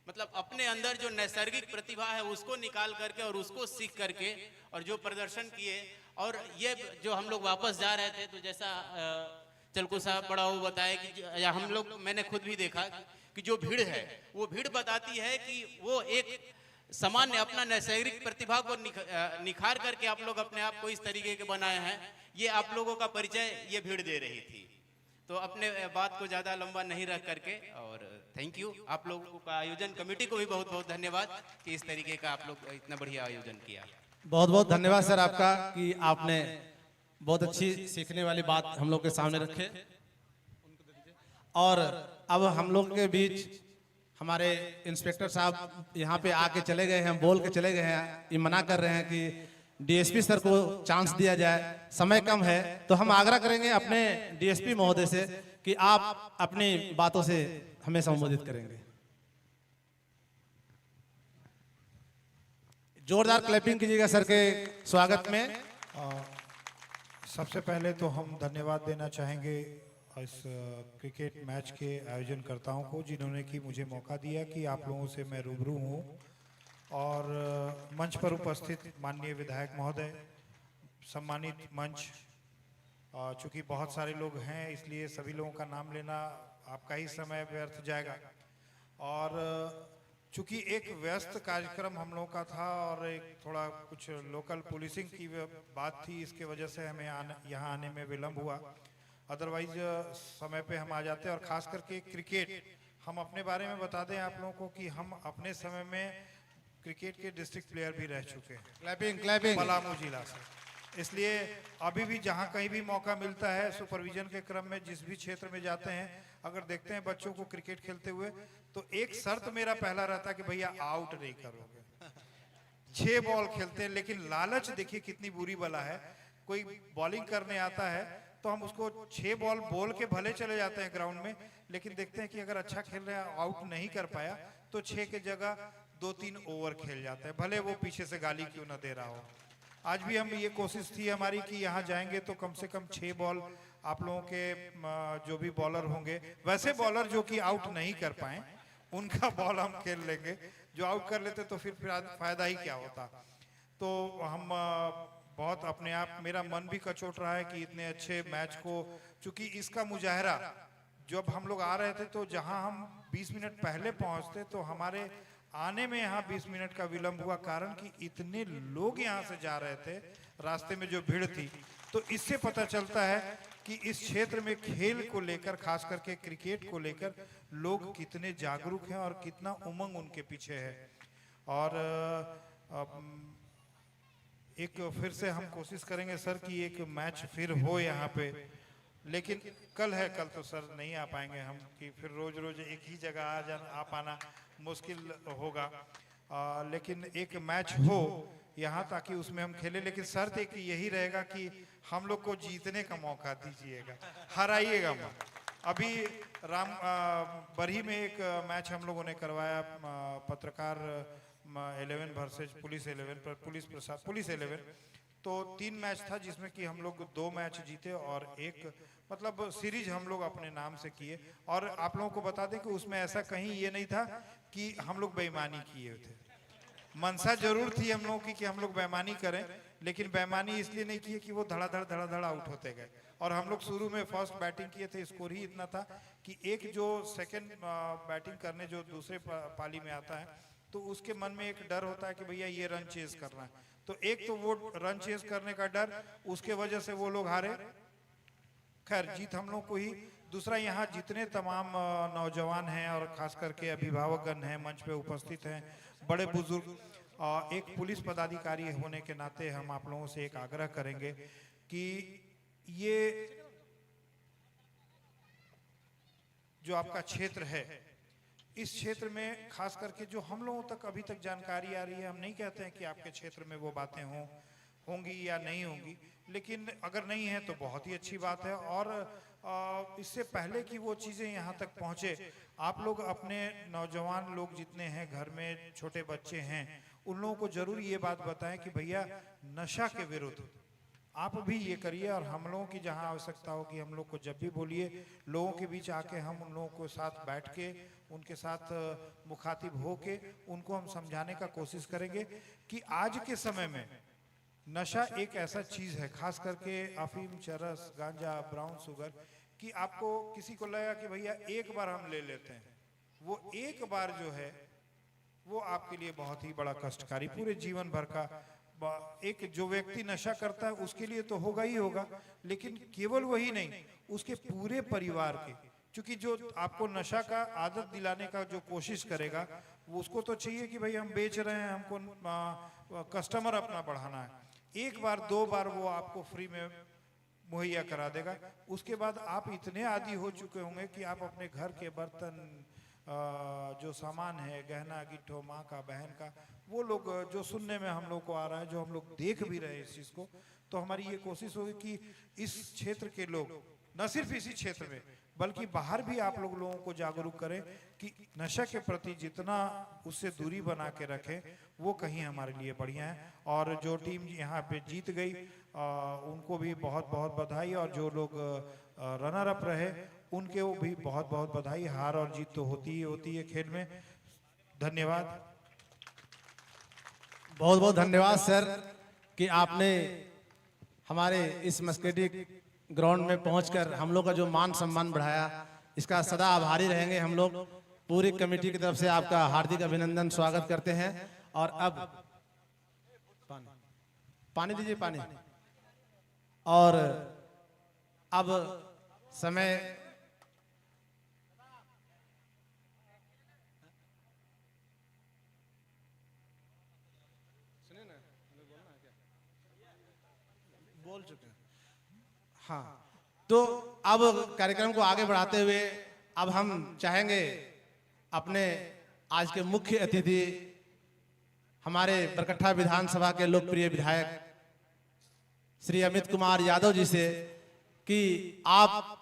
मतलब अपने अंदर जो नैसर्गिक प्रतिभा है उसको निकाल करके और उसको सीख करके और जो प्रदर्शन किए, और ये जो हम लोग वापस जा रहे थे, तो जैसा चलकुसा बड़ा वो बताया कि या हम लोग, मैंने खुद भी देखा कि जो भीड़ है वो भीड़ बताती है कि वो एक सामान्य अपना नैसर्गिक प्रतिभा को निखार करके आप लोग अपने आप को इस तरीके के बनाए हैं, ये आप लोगों का परिचय ये भीड़ दे रही थी। तो अपने बात को ज्यादा लंबा नहीं रख करके, और थैंक यू आप लोगों का, आयोजन कमेटी को भी बहुत बहुत धन्यवाद कि इस तरीके का आप लोग इतना बढ़िया आयोजन किया। बहुत बहुत धन्यवाद सर आपका कि आपने बहुत अच्छी सीखने वाली बात हम लोग के सामने रखे। और अब हम लोग के बीच हमारे इंस्पेक्टर साहब यहाँ पे आके चले गए हैं, बोल के चले गए हैं, ये मना कर रहे हैं कि डीएसपी सर को चांस दिया जाए, समय कम है। तो हम आग्रह करेंगे अपने डीएसपी महोदय से कि आप अपनी बातों से हमें संबोधित करेंगे। जोरदार क्लैपिंग कीजिएगा सर के स्वागत में। सबसे पहले तो हम धन्यवाद देना चाहेंगे इस क्रिकेट मैच के आयोजनकर्ताओं को, जिन्होंने कि मुझे मौका दिया कि आप लोगों से मैं रूबरू हूँ। और मंच पर उपस्थित माननीय विधायक महोदय, सम्मानित मंच, चूँकि बहुत सारे लोग हैं इसलिए सभी लोगों का नाम लेना आपका ही समय व्यर्थ जाएगा। और चूँकि एक व्यस्त कार्यक्रम हम लोगों का था और एक थोड़ा कुछ लोकल पुलिसिंग की बात थी, इसके वजह से हमें यहाँ आने में विलम्ब हुआ। अदरवाइज समय पे हम आ जाते हैं। और ख़ास करके क्रिकेट, हम अपने बारे में बता दें आप लोगों को कि हम अपने समय में क्रिकेट के डिस्ट्रिक्ट प्लेयर भी रह चुके हैं, क्लैपिंग पलामू जिला से। इसलिए अभी भी जहाँ कहीं भी मौका मिलता है, सुपरविजन के क्रम में जिस भी क्षेत्र में जाते हैं, अगर देखते हैं बच्चों को क्रिकेट खेलते हुए, तो एक शर्त मेरा पहला रहता है कि भैया आउट नहीं करोगे। 6 बॉल खेलते हैं, लेकिन लालच देखिए कितनी बुरी बला है। कोई बॉलिंग करने आता है तो हम उसको 6 बॉल बोल के भले चले जाते हैं ग्राउंड में, लेकिन देखते हैं कि अगर अच्छा खेल रहे हैं, आउट नहीं कर पाया, तो 6 के जगह 2-3 ओवर खेल जाते हैं, भले वो पीछे से गाली क्यों ना दे रहा हो। आज भी हम ये कोशिश थी हमारी कि यहाँ जाएंगे तो कम से कम 6 बॉल आप लोगों के जो भी बॉलर होंगे, वैसे बॉलर जो कि आउट नहीं कर पाए, उनका बॉल हम खेल लेंगे। जो आउट कर लेते तो फिर फायदा ही क्या होता। तो हम बहुत अपने आप, मेरा मन भी कचोट रहा है कि इतने अच्छे मैच को, चूंकि इसका मुजाहरा जब हम लोग आ रहे थे तो जहां हम 20 मिनट पहले पहुंचते तो हमारे आने में यहाँ 20 मिनट का विलंब हुआ, कारण कि इतने लोग यहाँ से जा रहे थे, रास्ते में जो भीड़ थी। तो इससे पता चलता है कि इस क्षेत्र में खेल को लेकर, खास करके क्रिकेट को लेकर, लोग कितने जागरूक हैं और कितना उमंग उनके पीछे है। और एक फिर से हम कोशिश करेंगे सर कि एक मैच फिर हो यहाँ पे, लेकिन कल है, कल तो सर नहीं आ पाएंगे हम, कि फिर रोज रोज एक ही जगह आ पाना मुश्किल होगा। लेकिन एक मैच हो यहाँ ताकि उसमें हम खेलें, लेकिन शर्त एक यही रहेगा कि हम लोग को जीतने का मौका दीजिएगा, हराइएगा मत। अभी बरही में एक मैच हम लोगों ने करवाया, पत्रकार 11 वर्सेज पुलिस 11 पर पुलिस 11, तो 3 मैच था जिसमें कि हम लोग 2 मैच जीते और एक मतलब सीरीज हम लोग अपने नाम से किए। और आप लोगों को बता दें कि उसमें ऐसा कहीं ये नहीं था कि हम लोग बेईमानी किए थे। मनसा जरूर थी हम लोगों की कि हम लोग बेईमानी करें, लेकिन बेईमानी इसलिए नहीं की कि वो धड़ाधड़ आउट होते गए। और हम लोग शुरू में फर्स्ट बैटिंग किए थे, स्कोर ही इतना था कि एक जो सेकंड बैटिंग करने जो दूसरे पाली में आता है तो उसके मन में एक डर होता है कि भैया ये रन चेज करना है, तो एक तो वो रन चेज करने का डर, उसके वजह से वो लोग हारे। खैर जीत हम लोग को ही। दूसरा, यहाँ जितने तमाम नौजवान हैं और खास करके अभिभावकगण हैं, मंच पे उपस्थित हैं, बड़े बुजुर्ग, एक पुलिस पदाधिकारी होने के नाते हम आप लोगों से एक आग्रह करेंगे कि ये जो आपका क्षेत्र है, इस क्षेत्र में खास करके जो हम लोगों तक अभी तक जानकारी आ रही है, हम नहीं कहते हैं कि आपके क्षेत्र में वो बातें होंगी या नहीं होंगी, लेकिन अगर नहीं है तो बहुत ही अच्छी बात है। और इससे पहले कि वो चीज़ें यहाँ तक पहुँचे, आप लोग अपने नौजवान लोग जितने हैं घर में, छोटे बच्चे हैं, उन लोगों को जरूर ये बात बताएं कि भैया नशा के विरुद्ध आप भी ये करिए। और हम लोगों की जहाँ आवश्यकता होगी हम लोग को जब भी बोलिए, लोगों के बीच आके हम उन लोगों को साथ बैठ के उनके साथ मुखातिब हो के उनको हम समझाने का कोशिश करेंगे कि आज के समय में नशा एक ऐसा चीज है, खास करके अफीम, चरस, गांजा, ब्राउन शुगर, कि आपको किसी को लगा कि भैया एक बार हम ले लेते हैं, वो एक बार जो है वो आपके लिए बहुत ही बड़ा कष्टकारी, पूरे जीवन भर का। एक जो व्यक्ति नशा करता है उसके लिए तो होगा ही होगा, लेकिन केवल वही नहीं, उसके पूरे परिवार के, क्योंकि जो आपको नशा का आदत दिलाने का जो कोशिश करेगा उसको तो चाहिए कि भाई हम बेच रहे हैं, हमको कस्टमर अपना बढ़ाना है। एक बार 2 बार वो आपको फ्री में मुहैया करा देगा, उसके बाद आप इतने आदी हो चुके होंगे कि आप अपने घर के बर्तन, जो सामान है, गहना गिट्ठो, माँ का, बहन का, वो लोग जो सुनने में हम लोग को आ रहा है, जो हम लोग देख भी रहे हैं इस चीज़ को, तो हमारी ये कोशिश होगी कि इस क्षेत्र के लोग, न सिर्फ इसी क्षेत्र में बल्कि बाहर भी आप लोगों को जागरूक करें कि नशा के प्रति जितना उससे दूरी बना के रखें, वो कहीं हमारे लिए बढ़िया है। और जो टीम यहाँ पे जीत गई उनको भी बहुत बहुत बधाई, और जो लोग रनर अप रहे उनके वो भी बहुत बहुत बधाई। हार और जीत तो होती ही है खेल में। धन्यवाद, बहुत बहुत धन्यवाद सर कि आपने हमारे इस मस्केडी ग्राउंड में पहुंचकर हम लोग का जो मान सम्मान बढ़ाया, इसका सदा आभारी रहेंगे हम लोग। पूरी कमेटी की तरफ से आपका हार्दिक अभिनंदन, स्वागत करते हैं। और अब पानी दीजिए, पानी। और अब समय बोल चुके हैं, हाँ। तो अब कार्यक्रम को आगे बढ़ाते हुए अब हम चाहेंगे अपने आज के मुख्य अतिथि, हमारे बरकट्ठा विधानसभा के लोकप्रिय विधायक श्री अमित कुमार यादव जी से कि आप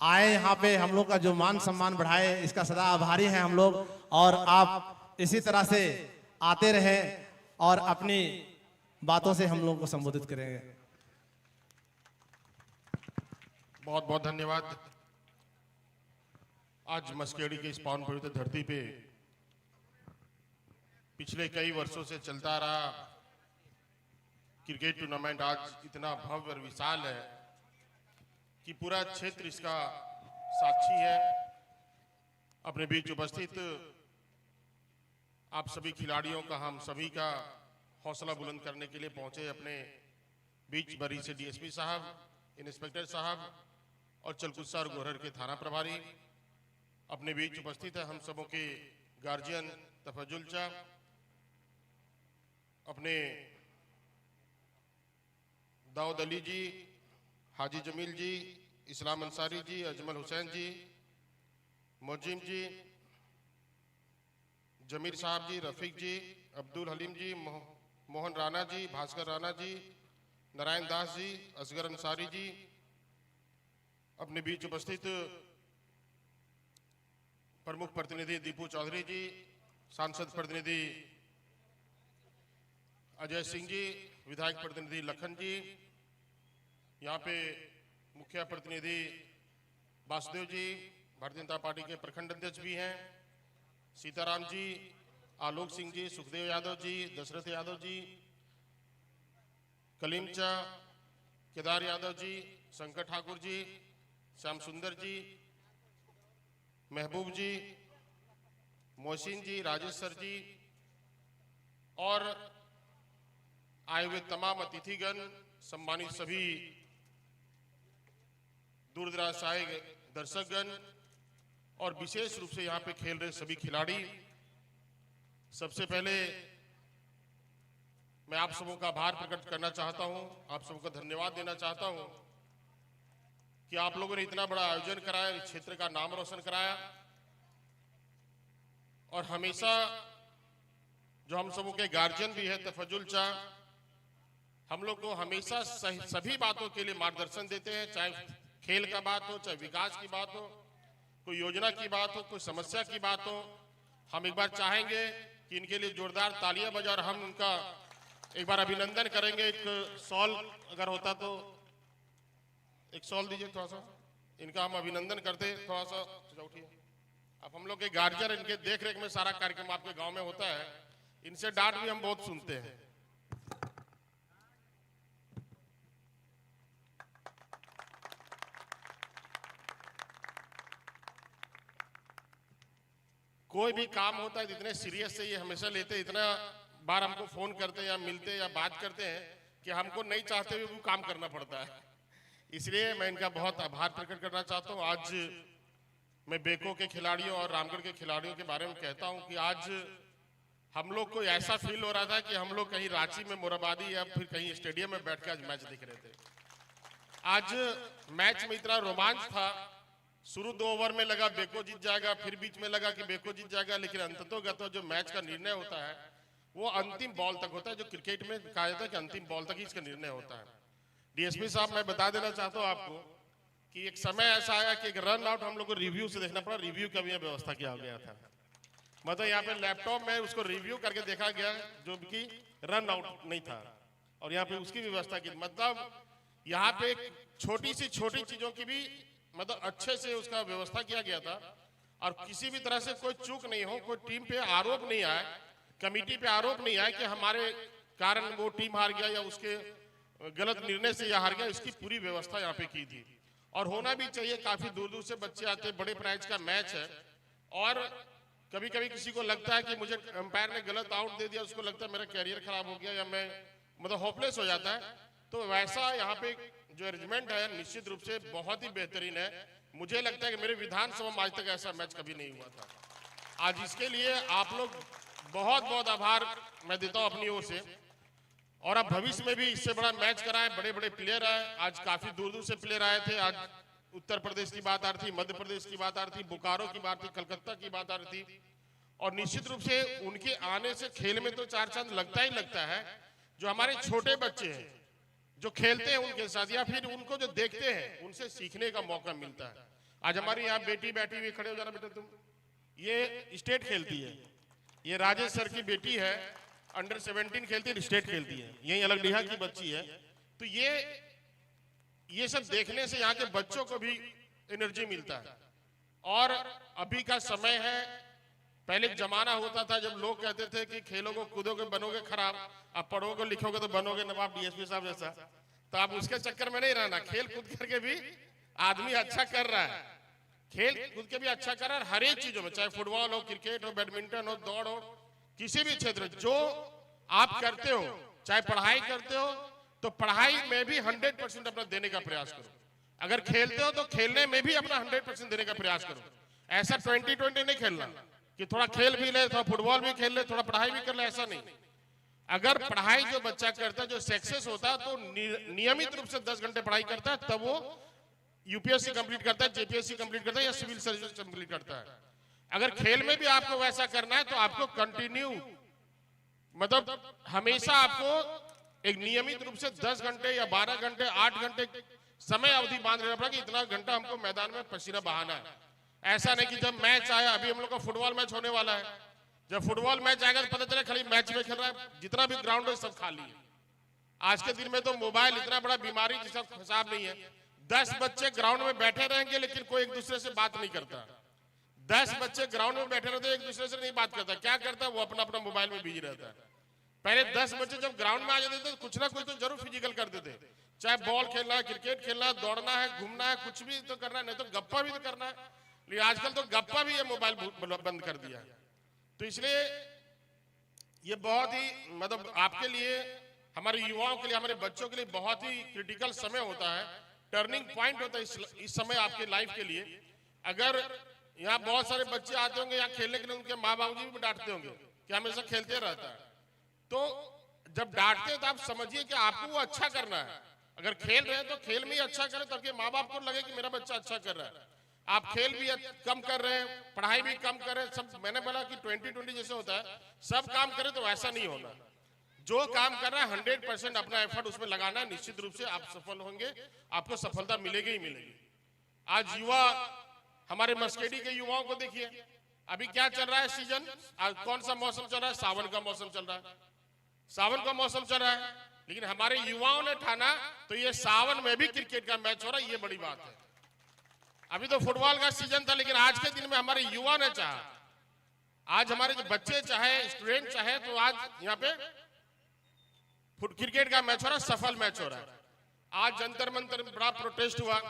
आए यहाँ पे, हम लोग का जो मान सम्मान बढ़ाए, इसका सदा आभारी हैं हम लोग। और आप इसी तरह से आते रहें और अपनी बातों से हम लोग को संबोधित करेंगे। बहुत बहुत धन्यवाद। आज मस्केडी के इस पावन पवित्र धरती पे पिछले कई वर्षों से चलता रहा क्रिकेट टूर्नामेंट आज इतना भव्य और विशाल है कि पूरा क्षेत्र इसका साक्षी है। अपने बीच उपस्थित आप सभी खिलाड़ियों का, हम सभी का हौसला बुलंद करने के लिए पहुंचे अपने बीच बरी से डीएसपी साहब, इंस्पेक्टर साहब और चलकुस्सा और गोहर के थाना प्रभारी। अपने बीच उपस्थित है हम सबों के गार्जियन तफजुल चा, अपने दाऊद अली जी, हाजी जमील जी, इस्लाम अंसारी जी, अजमल हुसैन जी, मोजिम जी, जमीर साहब जी, रफीक जी, अब्दुल हलीम जी, मोहन राणा जी, भास्कर राणा जी, नारायण दास जी, असगर अंसारी जी, अपने बीच उपस्थित प्रमुख प्रतिनिधि दीपू चौधरी जी, सांसद प्रतिनिधि अजय सिंह जी, विधायक प्रतिनिधि लखन जी, यहाँ पे मुखिया प्रतिनिधि वासुदेव जी, भारतीय जनता पार्टी के प्रखंड अध्यक्ष भी हैं, सीताराम जी, आलोक सिंह जी, सुखदेव यादव जी, दशरथ यादव जी, कलीमचा, केदार यादव जी, शंकर ठाकुर जी, श्याम सुंदर जी, महबूब जी, मोहसिन जी, राजेश सर जी और आए हुए तमाम अतिथिगण, सम्मानित सभी दूरदराज से आए दर्शकगण और विशेष रूप से यहाँ पे खेल रहे सभी खिलाड़ी, सबसे पहले मैं आप सबों का आभार प्रकट करना चाहता हूँ, आप सबों को धन्यवाद देना चाहता हूँ कि आप लोगों ने इतना बड़ा आयोजन कराया, इस क्षेत्र का नाम रोशन कराया और हमेशा जो हम सबों के गार्जियन भी है तफजुल चा, हम लोग को हमेशा सभी बातों के लिए मार्गदर्शन देते हैं, चाहे खेल का बात हो, चाहे विकास की बात हो, कोई योजना की बात हो, कोई समस्या की बात हो। हम एक बार चाहेंगे कि इनके लिए जोरदार तालियां बजा और हम उनका एक बार अभिनंदन करेंगे। एक सॉल अगर होता तो एक सॉल दीजिए थोड़ा सा, इनका हम अभिनंदन करते थोड़ा सा उठिए। अब हम लोग के गार्जियन, इनके देख रेख में सारा कार्यक्रम आपके गांव में होता है, इनसे डांट भी हम बहुत सुनते हैं। कोई भी काम होता है इतने सीरियस से ये हमेशा लेते, इतना बार हमको फोन करते हैं या मिलते या बात करते हैं कि हमको नहीं चाहते हुए वो काम करना पड़ता है। इसलिए मैं इनका बहुत आभार प्रकट करना चाहता हूँ। आज मैं बेको के खिलाड़ियों और रामगढ़ के खिलाड़ियों के बारे में कहता हूँ कि आज हम लोग को ऐसा फील हो रहा था कि हम लोग कहीं रांची में मोराबादी या फिर कहीं स्टेडियम में बैठ के आज मैच देख रहे थे। आज मैच में इतना रोमांच था, शुरू 2 ओवर में लगा बेको जीत जाएगा, फिर बीच में लगा कि बेको जीत जाएगा, लेकिन अंततोगत जो मैच का निर्णय होता है वो अंतिम बॉल तक होता है। जो क्रिकेट में कहा जाता है कि अंतिम बॉल तक ही इसका निर्णय होता है। डीएसपी साहब, मैं बता देना चाहता हूँ आपको कि एक समय ऐसा आया कि एक रन आउट हम लोग को रिव्यू से देखना पड़ा, रिव्यू का भी व्यवस्था किया गया था। मतलब यहाँ पे लैपटॉप में उसको रिव्यू करके देखा गया जो कि रन आउट नहीं था और यहाँ पे उसकी व्यवस्था की। मतलब यहाँ पे छोटी सी छोटी चीजों की भी मतलब अच्छे से उसका व्यवस्था किया गया था और किसी भी तरह से कोई चूक नहीं हो, कोई टीम पे आरोप नहीं आए, कमेटी पे आरोप नहीं आए कि हमारे कारण वो टीम हार गया या उसके गलत निर्णय से यह हार गया। इसकी पूरी व्यवस्था यहाँ पे की थी और होना भी चाहिए। काफी दूर दूर से बच्चे आते हैं, बड़े प्राइज का मैच है और कभी कभी किसी को लगता है कि मुझे अंपायर ने गलत आउट दे दिया, उसको लगता है मेरा कैरियर खराब हो गया या मैं मतलब होपलेस हो जाता है। तो वैसा यहाँ पे जो अरेंजमेंट है निश्चित रूप से बहुत ही बेहतरीन है। मुझे लगता है कि मेरे विधानसभा में आज तक ऐसा मैच कभी नहीं हुआ था। आज इसके लिए आप लोग बहुत बहुत आभार मैं देता हूँ अपनी ओर से और अब भविष्य में भी इससे बड़ा मैच कराएं। बड़े बड़े प्लेयर आए, आज काफी दूर दूर से प्लेयर आए थे। आज उत्तर प्रदेश की बात आ रही थी, मध्य प्रदेश की बात आ रही थी, बोकारो की बात थी, कलकत्ता की बात आ रही थी और निश्चित रूप से उनके आने से खेल में तो 4 चांद लगता ही लगता है। जो हमारे छोटे बच्चे हैं जो खेलते हैं उनके साथ या फिर उनको जो देखते हैं उनसे सीखने का मौका मिलता है। आज हमारी यहाँ बेटी बैठी हुई, खड़े हो जाना बेटा तुम, ये स्टेट खेलती है, ये राजेश सर की बेटी है, अंडर 17 खेलती है, स्टेट खेलती है, यही अलगडीहा की बच्ची है। तो ये सब देखने से यहाँ के बच्चों को भी एनर्जी मिलता है और अभी का समय है। पहले एक जमाना होता था जब लोग कहते थे कि खेलोगे कूदोगे बनोगे खराब, अब पढ़ोगे लिखोगे तो बनोगे नवाब डीएसपी साहब जैसा। तो आप उसके चक्कर में नहीं रहना, खेल कूद करके भी आदमी अच्छा कर रहा है, खेल कूद के भी अच्छा कर रहा है हर एक चीजों में, चाहे फुटबॉल हो, क्रिकेट हो, बैडमिंटन हो, दौड़ हो, किसी भी क्षेत्र जो आप करते हो, चाहे पढ़ाई करते हो तो पढ़ाई में भी 100% अपना देने का प्रयास करो। अगर खेलते हो तो खेलने में भी अपना 100% देने का प्रयास करो। ऐसा 20-20 नहीं खेलना कि थोड़ा खेल भी ले, थोड़ा फुटबॉल भी खेल ले, थोड़ा पढ़ाई भी कर ले, ऐसा नहीं। अगर पढ़ाई जो बच्चा करता है, जो सक्सेस होता है, तो नियमित रूप से 10 घंटे पढ़ाई करता है, तब वो यूपीएससी कंप्लीट करता है, जेपीएससी कंप्लीट करता है या सिविल सर्विस कंप्लीट करता है। अगर खेल में भी आपको वैसा करना है तो आपको कंटिन्यू, मतलब हमेशा आपको एक नियमित रूप से 10 घंटे या 12 घंटे 8 घंटे समय अवधि बांध लेना पड़ा कि इतना घंटा हमको मैदान में पसीना बहाना है। ऐसा नहीं कि जब मैच आया, अभी हम लोग का फुटबॉल मैच होने वाला है, जब फुटबॉल मैच आएगा तो पता चले खाली मैच में खेल रहा है, जितना भी ग्राउंड है सब खाली है। आज के दिन में तो मोबाइल इतना बड़ा बीमारी जिसका हिसाब नहीं है। 10 बच्चे ग्राउंड में बैठे रहेंगे लेकिन कोई एक दूसरे से बात नहीं करता। 10 बच्चे ग्राउंड में बैठे रहते, एक दूसरे से नहीं बात करता। क्या करता है? वो अपना अपना मोबाइल में बिजी रहता है। पहले 10 बच्चे जब ग्राउंड में आ जाते थे तो कुछ ना कुछ तो जरूर फिजिकल करते थे, चाहे बॉल खेलना है, क्रिकेट खेलना है, दौड़ना है, घूमना है, कुछ भी तो करना है, नहीं तो गप्पा भी तो करना है। लेकिन आजकल तो गप्पा भी ये मोबाइल बंद कर दिया है। तो इसलिए ये बहुत ही, मतलब आपके लिए, हमारे युवाओं के लिए, हमारे बच्चों के लिए बहुत ही क्रिटिकल समय होता है, टर्निंग पॉइंट होता है इस समय आपके लाइफ के लिए। अगर यहाँ बहुत सारे बच्चे आते होंगे यहाँ खेलने के लिए, उनके माँ बाप जी भी डांटते होंगे कि हमेशा खेलते रहता है। तो जब डांटते हैं तो आप समझिए कि आपको वो अच्छा करना है। अगर खेल रहे हैं तो खेल में ही अच्छा करें ताकि माँ बाप को लगे कि मेरा बच्चा अच्छा कर रहा है। आप खेल भी कम कर रहे हैं, पढ़ाई भी कम कर रहे हैं, सब मैंने बोला कि 20-20 जैसे होता है, सब काम करें तो ऐसा नहीं होना। जो काम कर रहा है 100% अपना एफर्ट उसमें लगाना है, निश्चित रूप से आप सफल होंगे, आपको सफलता मिलेगी ही मिलेगी। आज युवा, हमारे मस्केडी के युवाओं को देखिए, अभी क्या चल रहा है सीजन, आज कौन सा मौसम चल रहा है? सावन का मौसम चल रहा है, सावन का मौसम चल रहा है। लेकिन हमारे युवाओं ने ठाना तो ये सावन में भी क्रिकेट का मैच हो रहा है, ये बड़ी बात है। अभी तो फुटबॉल का सीजन था, लेकिन आज के दिन में हमारे युवा ने चाहा, आज हमारे जो बच्चे चाहे, स्टूडेंट चाहे, तो आज यहाँ पे क्रिकेट का मैच हो रहा है, सफल मैच हो रहा है। आज जंतर मंतर बड़ा प्रोटेस्ट हुआ।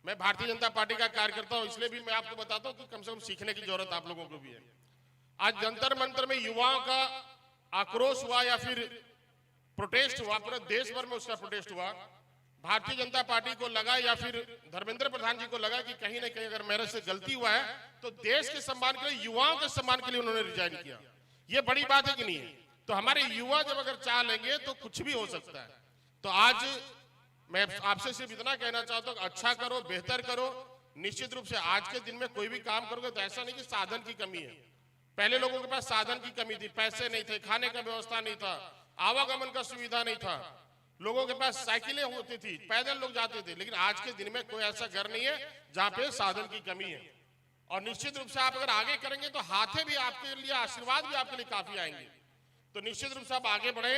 मैं भारतीय जनता पार्टी का कार्यकर्ता हूं, इसलिए भी मैं आपको बताता हूं कि कम से कम सीखने की जरूरत आप लोगों को भी है। आज जंतर मंतर में युवाओं का आक्रोश हुआ या फिर प्रोटेस्ट हुआ, पूरे देश भर में उसका प्रोटेस्ट हुआ। भारतीय जनता पार्टी को लगा या फिर धर्मेंद्र प्रधान जी को लगा कि कहीं ना कहीं अगर मेरे से गलती हुआ है तो देश के सम्मान के लिए, युवाओं के सम्मान के लिए उन्होंने रिजाइन किया। ये बड़ी बात है कि नहीं है? तो हमारे युवा जब अगर चाह लेंगे तो कुछ भी हो सकता है। तो आज मैं आपसे सिर्फ इतना कहना चाहता हूँ, अच्छा करो, बेहतर करो। निश्चित रूप से आज के दिन में कोई भी काम करोगे तो ऐसा नहीं कि साधन की कमी है। पहले लोगों के पास साधन की कमी थी, पैसे नहीं थे, खाने का व्यवस्था नहीं था, आवागमन का सुविधा नहीं था, लोगों के पास साइकिलें होती थी, पैदल लोग जाते थे। लेकिन आज के दिन में कोई ऐसा घर नहीं है जहाँ पे साधन की कमी है। और निश्चित रूप से आप अगर आगे करेंगे तो हाथे भी आपके लिए, आशीर्वाद भी आपके लिए काफी आएंगे। तो निश्चित रूप से आप आगे बढ़े।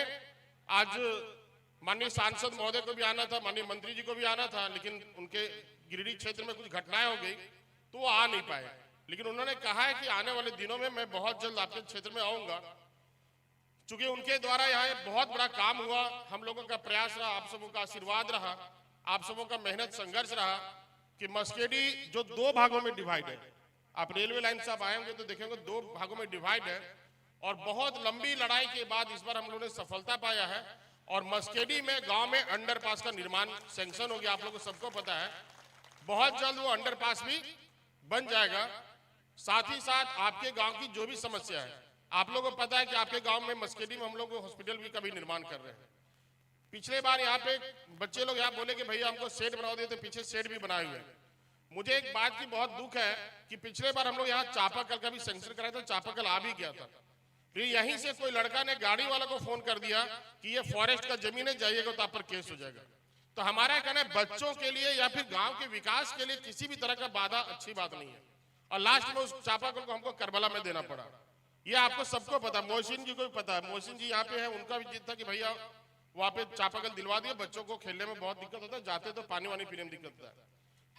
आज माननीय सांसद महोदय को भी आना था, माननीय मंत्री जी को भी आना था, लेकिन उनके गिरिडीह क्षेत्र में कुछ घटनाएं हो गई तो वो आ नहीं पाए। लेकिन उन्होंने कहा है कि आने वाले दिनों में मैं बहुत जल्द आपके क्षेत्र में आऊंगा। चूंकि उनके द्वारा यहाँ बहुत बड़ा काम हुआ, हम लोगों का प्रयास रहा, आप सबों का आशीर्वाद रहा, आप सबों का मेहनत संघर्ष रहा कि मस्केडी जो 2 भागों में डिवाइड है, आप रेलवे लाइन से आप आएंगे तो देखेंगे 2 भागों में डिवाइड है। और बहुत लंबी लड़ाई के बाद इस बार हम लोगों ने सफलता पाया है। और मस्केडी में गांव में अंडरपास का निर्माण सैंक्शन हो गया, आप लोगों को सबको पता है। बहुत जल्द वो अंडरपास भी बन जाएगा। साथ ही साथ आपके गांव की जो भी समस्या है, आप लोगों को पता है कि आपके गांव में मस्केडी में हम लोग हॉस्पिटल भी का भी निर्माण कर रहे हैं। पिछले बार यहाँ पे बच्चे लोग यहाँ बोले कि भैया हमको शेड बना दिए, तो पीछे शेड भी बनाए हुए हैं। मुझे एक बात की बहुत दुख है कि पिछले बार हम लोग यहाँ चापाकल का भी सैंक्शन कराया था, चापाकल आ भी गया था। फिर यहीं से कोई लड़का ने गाड़ी वाला को फोन कर दिया कि ये फॉरेस्ट का जमीन है, जाइएगा तो आप पर केस हो जाएगा। तो हमारा कहना है बच्चों के लिए या फिर गांव के विकास के लिए किसी भी तरह का बाधा अच्छी बात नहीं है। और लास्ट में उस चापाकल को हमको करबला में देना पड़ा। ये आपको सबको पता, मोहसिन जी को भी पता है। मोहसिन जी यहाँ पे है, उनका भी जिद था कि भैया वहाँ पे चापाकल दिलवा दिए, बच्चों को खेलने में बहुत दिक्कत होता है, जाते तो पानी वानी पीने में दिक्कत होता है।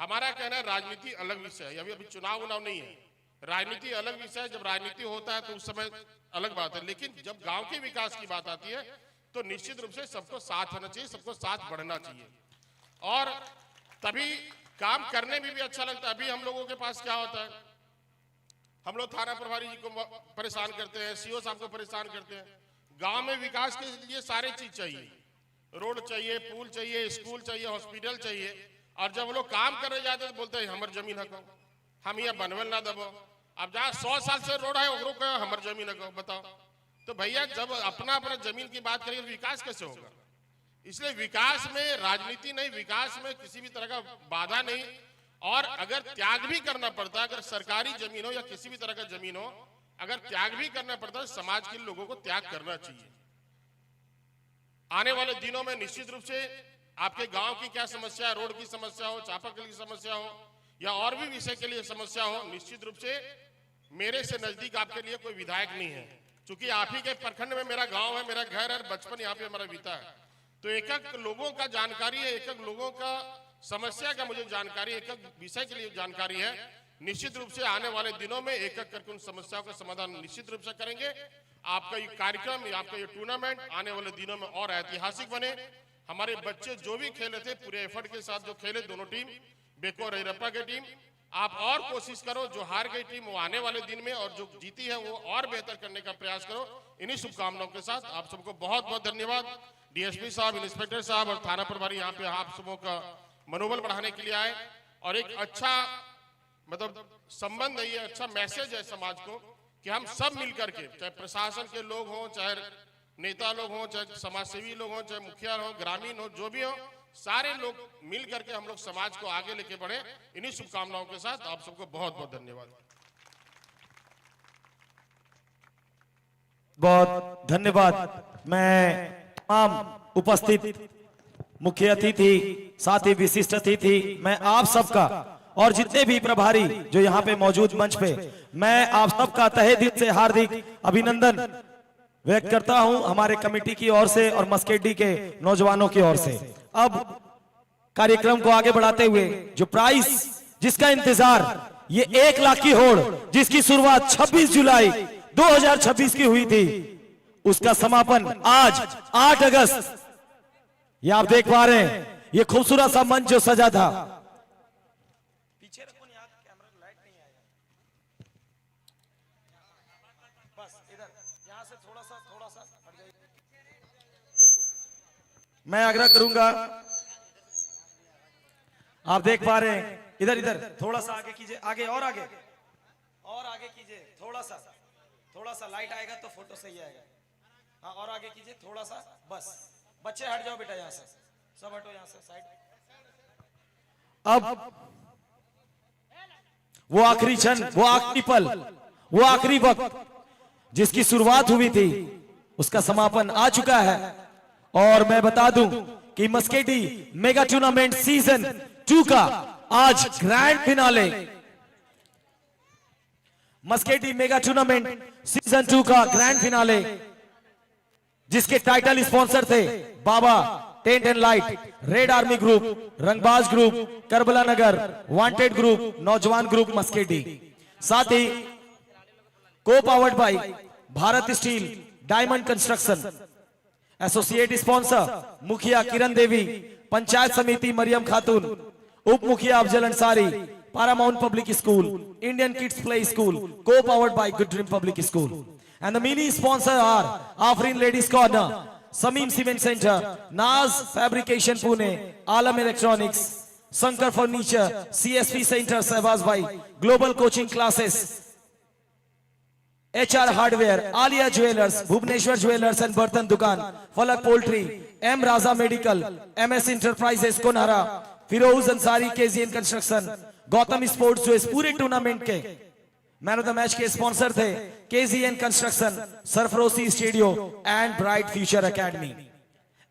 हमारा कहना है राजनीति अलग विषय है, अभी चुनाव उनाव नहीं है, राजनीति अलग विषय है। जब राजनीति होता है तो उस समय अलग बात है, लेकिन जब गांव के विकास की बात आती है तो निश्चित रूप से सबको साथ होना चाहिए, सबको साथ बढ़ना चाहिए और तभी काम करने में भी अच्छा लगता है। अभी हम लोगों के पास क्या होता है, हम लोग थाना प्रभारी जी को परेशान करते हैं, सीओ साहब को परेशान करते हैं। गांव में विकास के लिए सारी चीज चाहिए, रोड चाहिए, पुल चाहिए, स्कूल चाहिए, हॉस्पिटल चाहिए। और जब वो लोग काम करने जाते हैं तो बोलते हैं हमार जमीन हको, हम यहाँ बनवेल ना दबो। अब जहाँ 100 साल से रोड है वो हमार जमीन हको, बताओ। तो भैया जब अपना अपना जमीन की बात करेंगे विकास कैसे होगा? इसलिए विकास में राजनीति नहीं, विकास में किसी भी तरह का बाधा नहीं। और अगर त्याग भी करना पड़ता है, अगर सरकारी जमीन हो या किसी भी तरह का जमीन हो, अगर त्याग भी करना पड़ता है, समाज के लोगों को त्याग करना चाहिए। आने वाले दिनों में निश्चित रूप से आपके गांव की क्या समस्या है, रोड की समस्या हो, चापाकल की समस्या हो या और भी विषय के लिए समस्या हो, निश्चित रूप से मेरे से नजदीक आपके लिए कोई विधायक नहीं है। क्योंकि आप ही के प्रखंड में मेरा गांव है, मेरा घर है, बचपन यहाँ पे हमारा बीता है। तो एक एक लोगों का जानकारी है, एक एक लोगों का समस्या का मुझे जानकारी, एक एक विषय के लिए जानकारी है। निश्चित रूप से आने वाले दिनों में एक एक करके उन समस्याओं का समाधान निश्चित रूप से करेंगे। आपका ये कार्यक्रम, आपका ये टूर्नामेंट आने वाले दिनों में और ऐतिहासिक बने। हमारे बच्चे जो भी खेले थे पूरे एफर्ट के साथ जो खेले, दोनों टीम, बेको और रैरप्पा की टीम, आप और कोशिश करो। जो हार गई टीम वो आने वाले दिन में, और जो जीती है वो और बेहतर करने का प्रयास करो। इन्हीं शुभकामनाओं के साथ आप सबको बहुत बहुत धन्यवाद। डीएसपी साहब, इंस्पेक्टर साहब और थाना प्रभारी यहाँ पे आप सबों का मनोबल बढ़ाने के लिए आए और एक अच्छा मतलब संबंध है, ये अच्छा मैसेज है समाज को कि हम सब मिलकर के, चाहे प्रशासन के लोग हों, चाहे नेता लोग हों, चाहे समाजसेवी लोग हों, चाहे मुखिया हो, ग्रामीण हो, जो भी हो, सारे लोग मिल करके हम लोग समाज को आगे लेके बढ़े। इन्हीं शुभकामनाओं के साथ आप सबको बहुत बहुत धन्यवाद। बहुत धन्यवाद। मैं तमाम उपस्थित मुख्य अतिथि, साथ ही विशिष्ट अतिथि, मैं आप सबका और जितने भी प्रभारी जो यहाँ पे मौजूद मंच पे, मैं आप सबका तहे दिल से हार्दिक अभिनंदन व्यक्त करता हूं हमारे कमेटी की ओर से और मस्केडी के नौजवानों की ओर से। अब कार्यक्रम को आगे बढ़ाते हुए जो प्राइस जिसका इंतजार, ये 1 लाख की होड़ जिसकी शुरुआत 26 जुलाई 2026 की हुई थी, उसका समापन आज 8 अगस्त, ये आप देख पा रहे हैं, ये खूबसूरत सा मंच जो सजा था। पीछे रखो, कैमरा लाइट नहीं आएगा, बस इधर यहां से थोड़ा सा हट जाइए। मैं आग्रह करूंगा, आप देख पा रहे हैं, इधर थोड़ा सा आगे कीजिए, आगे और आगे कीजिए, थोड़ा सा लाइट आएगा तो फोटो सही आएगा। हाँ, और आगे कीजिए थोड़ा सा, बस बच्चे हट जाओ बेटा, यहां से सब हटो, यहां से साइड। अब वो आखिरी क्षण, वो आखिरी पल, वो आखिरी वक्त जिसकी शुरुआत हुई थी, उसका समापन आ चुका है। और मैं बता दूं कि मस्केडी मेगा टूर्नामेंट सीजन 2 का आज grand finale, Maskedi mega tournament season 2 का ग्रैंड फिनाले, जिसके टाइटल स्पॉन्सर थे Baba tent and light, red army group, Rangbaaz group, Karbala Nagar, wanted group, Naujawan group Maskedi, साथ ही को powered by Bharat steel, diamond construction, associate sponsor मुखिया किरण देवी, पंचायत समिति मरियम खातून, उप मुखिया Afzal Ansari, Paramount Public School, Indian Kids Play School, co-powered by Good Dream Public School. And the mini sponsors are Afrin Ladies Corner, Sameem Cement Center, Naz Fabrication Pune, Alam Electronics, Sankar Furniture, CSP Center Sehbaz Bhai, Global Coaching Classes, HR Hardware, Alia Jewelers, Bhubneshwar Jewelers and Bartan Dukan, Falak Poultry, M Raza Medical, MS Enterprises Konhara, Firoz Ansari, KZN Construction, Gautam sports जो इस पूरे tournament के man of the match के sponsor थे, KGN construction, Sarfaroshi studio and bright future academy.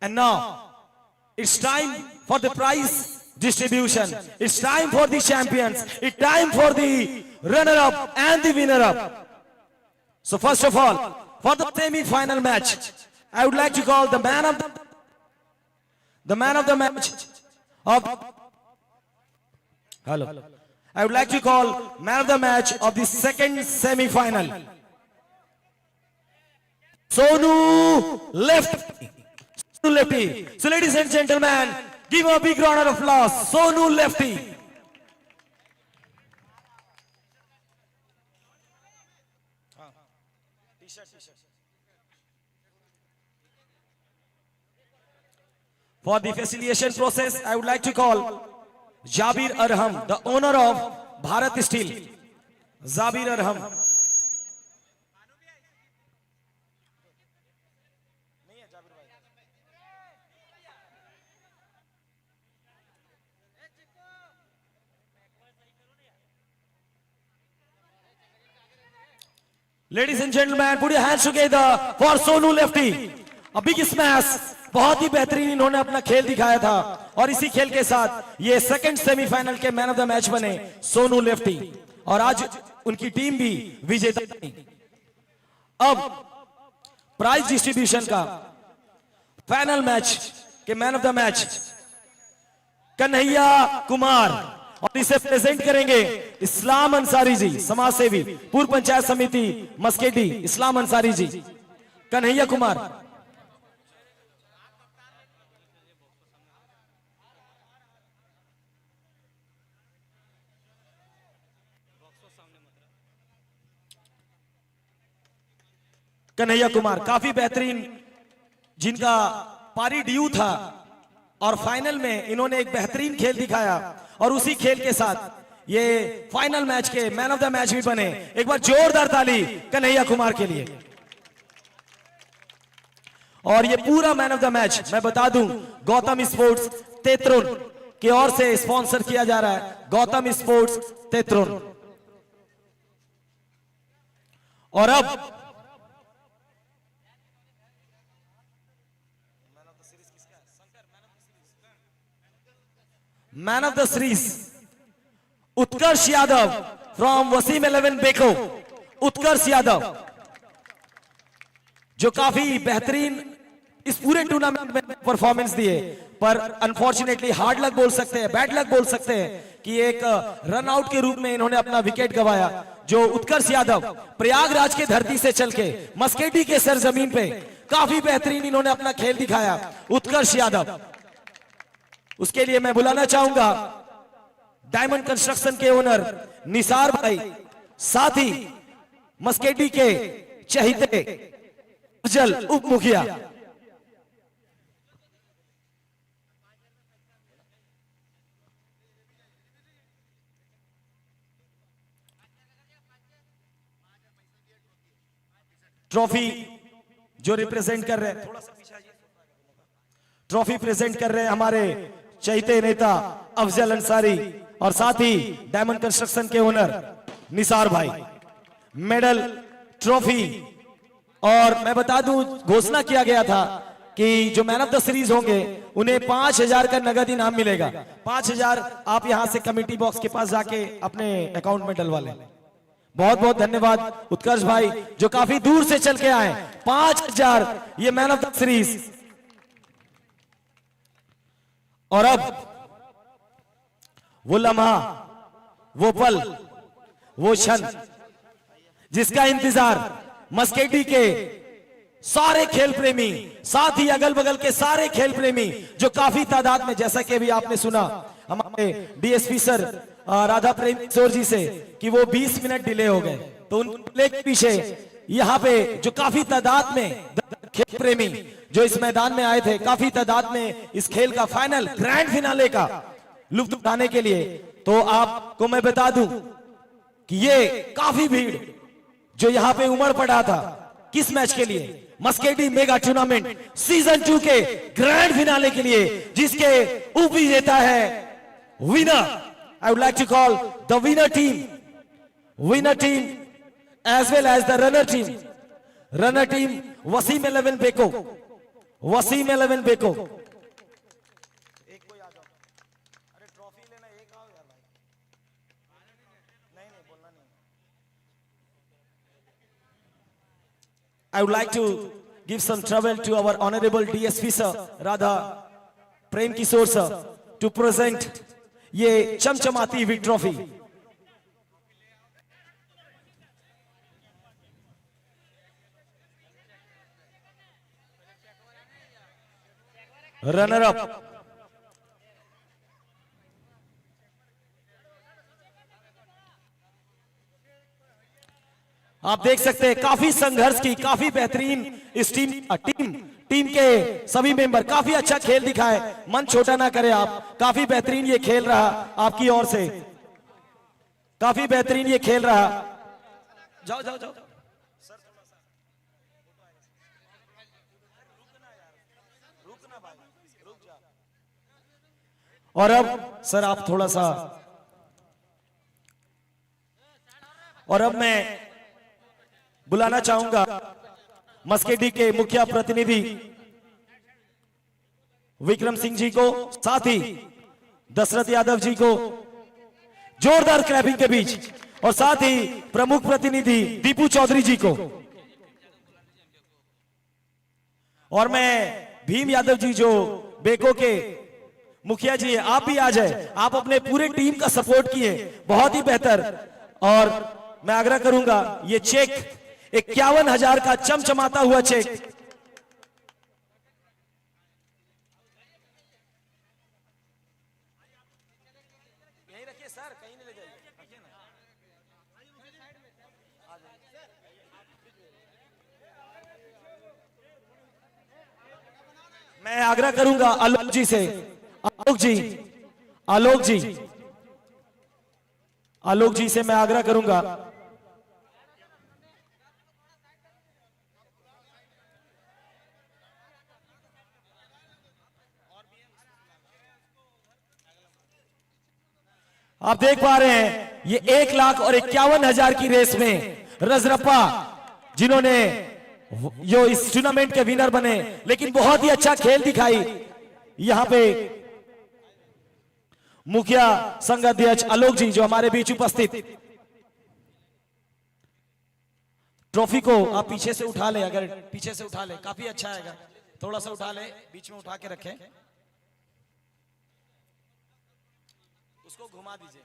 And now it's time for the prize distribution, it's time for the champions, it's time for the runner up and the winner up. So first of all for the semifinal match I would like to call the man of the match of Hello. I would like to call man of the match of the second semi-final, Sonu Lefty. Sonu Lefty. So ladies and gentlemen, give a big round of applause, Sonu Lefty. For the facilitation process, I would like to call Jabir Arham, the owner of Bharat Steel. Jabir Arham. Ladies and gentlemen, put your hands together for Sonu Lefty. A big smash. बहुत ही बेहतरीन इन्होंने अपना खेल दिखाया था और इसी खेल के साथ ये सेकंड सेमीफाइनल के मैन ऑफ द मैच बने सोनू लेफ्टी और आज उनकी टीम भी विजेता बनी। अब प्राइज डिस्ट्रीब्यूशन का फाइनल मैच के man of the match Kanhaiya Kumar और इसे प्रेजेंट करेंगे इस्लाम अंसारी जी, समाज सेवी, पूर्व पंचायत समिति मस्केडी, इस्लाम अंसारी जी। कन्हैया कुमार। कन्हैया कुमार काफी बेहतरीन, जिनका पारी ड्यू था और फाइनल में इन्होंने एक बेहतरीन खेल दिखाया और उसी खेल के साथ ये फाइनल मैच के मैन ऑफ द मैच भी बने। एक बार जोरदार ताली कन्हैया कुमार के लिए। और ये पूरा मैन ऑफ द मैच मैं बता दूं गौतम स्पोर्ट्स तेतरुन की ओर से स्पॉन्सर किया जा रहा है। गौतम स्पोर्ट्स तेतरुन। और अब man of the series Utkarsh Yadav from Waseem 11 बेको। उत्कर्ष यादव जो काफी बेहतरीन इस पूरे टूर्नामेंट में परफॉर्मेंस दिए, पर अनफॉर्चुनेटली हार्ड लक बोल सकते हैं, बैड लक बोल सकते हैं कि एक रन आउट के रूप में इन्होंने अपना विकेट गंवाया। जो उत्कर्ष यादव प्रयागराज के धरती से चल के मस्केडी के सरजमीन पे काफी बेहतरीन इन्होंने अपना खेल दिखाया। उत्कर्ष यादव, उसके लिए मैं बुलाना चाहूंगा डायमंड कंस्ट्रक्शन के ओनर निसार भाई, साथ ही मस्केडी के चहीते अफजल उप मुखिया। ट्रॉफी जो रिप्रेजेंट कर रहे हैं, थोड़ा सा पीछे आइए, ट्रॉफी प्रेजेंट कर रहे हैं हमारे चहीते नेता अफजल अंसारी और साथ ही डायमंड कंस्ट्रक्शन के ओनर निसार भाई। मेडल, ट्रॉफी, और मैं बता दूं घोषणा किया गया था कि जो मैन ऑफ द सीरीज होंगे उन्हें 5,000 का नगद इनाम मिलेगा। 5,000 आप यहां से कमेटी बॉक्स के पास जाके अपने अकाउंट में डलवा लें। बहुत बहुत धन्यवाद उत्कर्ष भाई जो काफी दूर से चल के आए। 5,000 ये मैन ऑफ द सीरीज। और अब वो लम्हा, वो पल, वो क्षण जिसका इंतजार मस्केडी के सारे खेल प्रेमी, साथ ही अगल बगल के सारे खेल प्रेमी जो काफी तादाद में, जैसा कि अभी आपने सुना हमारे डीएसपी सर राधा प्रेम किशोर जी से कि वो 20 मिनट डिले हो गए, तो उन डिले के पीछे यहाँ पे जो काफी तादाद में खेल प्रेमी जो इस मैदान में आए थे, काफी तादाद में इस खेल का फाइनल ग्रैंड फिनाले का लुत्फ उठाने के लिए, तो आपको मैं बता दूं कि ये काफी भीड़ जो यहाँ पे उमड़ पड़ा था किस मैच के लिए, मस्केडी मेगा टूर्नामेंट सीजन 2 के ग्रैंड फिनाले के लिए, जिसके उप विजेता है winner. I would like to call the winner team as well as the runner team. Runner team Wasim 11 बेको, वसीम 11 बेको। एक कोई आ जाओ, अरे ट्रॉफी लेना एक आओ यार भाई। नहीं बोलना नहीं। I would like to give some trouble to our honorable DSP sir Radha Prem Kishore sir to present ये चमचमाती हुई ट्रॉफी। रनर अप आप देख सकते हैं काफी संघर्ष की, काफी बेहतरीन इस टीम के सभी मेंबर काफी अच्छा खेल दिखाए। मन छोटा ना करें आप, काफी बेहतरीन ये खेल रहा आपकी ओर से, काफी बेहतरीन ये खेल रहा। जाओ जाओ जाओ और अब सर आप थोड़ा सा, और अब मैं बुलाना चाहूंगा मस्केडी के मुखिया प्रतिनिधि विक्रम सिंह जी को, साथ ही दशरथ यादव जी को जोरदार क्लैपिंग के बीच, और साथ ही प्रमुख प्रतिनिधि दीपू चौधरी जी को। और मैं भीम यादव जी जो बेको के मुखिया जी है, आप भी आ जाए, आप अपने पूरे टीम का सपोर्ट किए, बहुत ही बेहतर। और मैं आग्रह करूंगा ये चेक 51,000 का चमचमाता हुआ चेक मैं आग्रह करूंगा आलोक जी से, आलोक जी से मैं आग्रह करूंगा आप देख पा रहे हैं ये 1,51,000 की रेस में रजरप्पा जिन्होंने जो इस टूर्नामेंट के विनर बने, लेकिन बहुत ही अच्छा खेल दिखाई। यहां पे मुखिया संघ अध्यक्ष आलोक जी जो हमारे बीच उपस्थित, ट्रॉफी को आप पीछे से उठा ले, अगर पीछे से उठा ले काफी अच्छा आएगा, थोड़ा सा उठा ले, बीच में उठा के रखें, उसको घुमा दीजिए।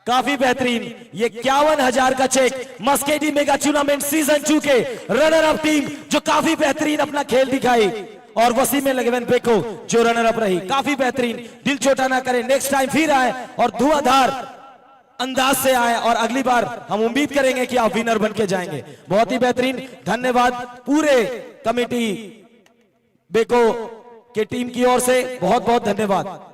काफी बेहतरीन ये 51,000 का चेक मस्केडी मेगा टूर्नामेंट सीजन 2 के रनर अप टीम जो काफी बेहतरीन अपना खेल दिखाई, और वसीम इलेवन बेको जो रनर अप रही, काफी बेहतरीन। दिल छोटा ना करें, नेक्स्ट टाइम फिर आए और धुआंधार अंदाज से आए, और अगली बार हम उम्मीद करेंगे कि आप विनर बन के जाएंगे। बहुत ही बेहतरीन, धन्यवाद पूरे कमेटी बेको के टीम की ओर से, बहुत बहुत धन्यवाद।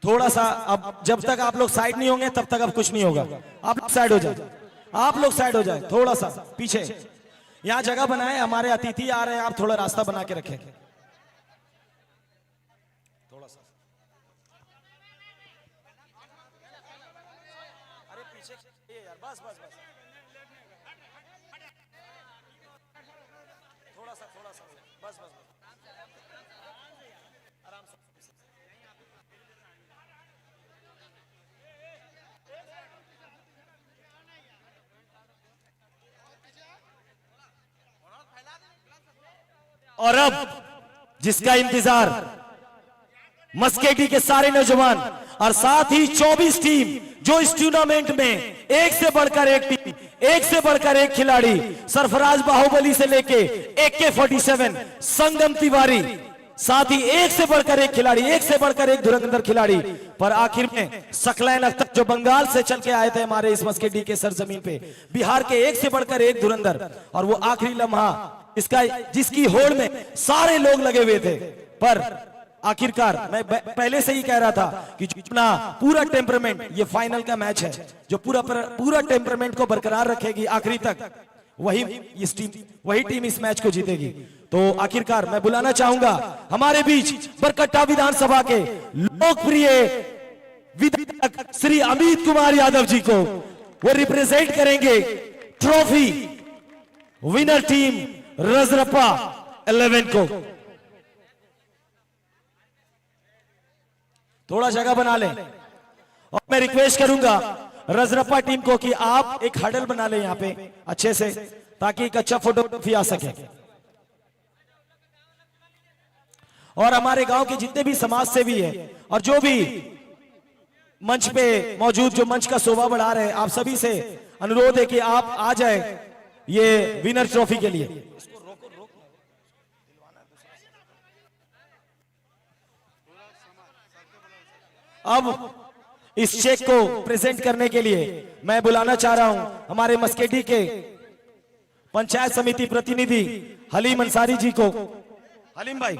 थोड़ा सा अब जब तक आप लोग साइड नहीं होंगे तब तक अब कुछ नहीं होगा। आप लोग साइड हो जाए, आप लोग साइड हो जाए, थोड़ा सा पीछे यहां जगह बनाए, हमारे अतिथि आ रहे हैं, आप थोड़ा रास्ता बना के रखें। थोड़ा सा अरे पीछे यार, बस बस बस, थोड़ा सा बस बस बस, आराम से। और अब जिसका इंतजार मस्केडी के सारे नौजवान और साथ ही 24 टीम जो इस टूर्नामेंट में एक से बढ़कर एक टीम, एक से बढ़कर एक खिलाड़ी, सरफराज बाहुबली से लेके AK-47 संगम तिवारी, साथ ही एक से बढ़कर एक खिलाड़ी, एक से बढ़कर एक धुरंधर खिलाड़ी, पर आखिर में सकलैन अख्तर जो बंगाल से चल के आए थे हमारे इस मस्केडी के सरजमीन पे, बिहार के एक से बढ़कर एक धुरंधर, और वो आखिरी लम्हा इसका जिसकी होड़ में सारे लोग लगे हुए थे, पर आखिरकार मैं पहले से ही कह रहा था कि अपना पूरा टेम्परामेंट, ये फाइनल का मैच है, जो पूरा टेम्परामेंट को बरकरार रखेगी आखिरी तक, वही टीम इस मैच को जीतेगी। तो आखिरकार मैं बुलाना चाहूंगा हमारे बीच बरकट्टा विधानसभा के लोकप्रिय विधायक श्री अमित कुमार यादव जी को, वो रिप्रेजेंट करेंगे ट्रॉफी विनर टीम रजरप्पा 11 को। थोड़ा जगह बना लें, और मैं रिक्वेस्ट करूंगा रजरप्पा टीम को कि आप एक हडल बना लें यहां पे अच्छे से, ताकि एक अच्छा फोटोग्राफी आ सके। और हमारे गांव के जितने भी समाज सेवी है और जो भी मंच पे मौजूद, जो मंच का शोभा बढ़ा रहे हैं, आप सभी से अनुरोध है कि आप आ जाए ये विनर ट्रॉफी के लिए। अब इस चेक को प्रेजेंट करने के लिए मैं बुलाना चाह रहा हूं हमारे मस्केडी के पंचायत समिति प्रतिनिधि हलीम अंसारी जी को। हलीम भाई,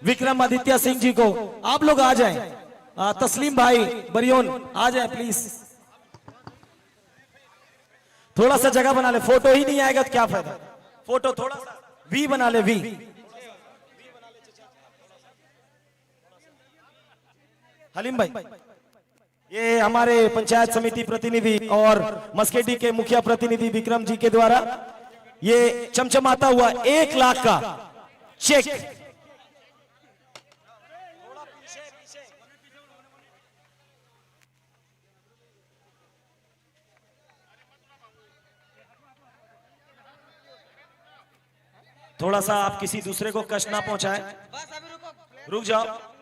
विक्रमादित्य सिंह जी को। आप लोग आ जाएं। तस्लीम भाई बरियोन आ जाएं प्लीज। थोड़ा सा जगह बना ले, फोटो ही नहीं आएगा तो क्या फायदा। फोटो थोड़ा सा वी बना ले, वी। हलीम भाई, ये हमारे पंचायत समिति प्रतिनिधि और मस्केडी के मुखिया प्रतिनिधि विक्रम जी के द्वारा ये चमचमाता हुआ 1 लाख का चेक थोड़ा सा आप किसी दूसरे को कष्ट ना पहुंचाएं। रुक जाओ।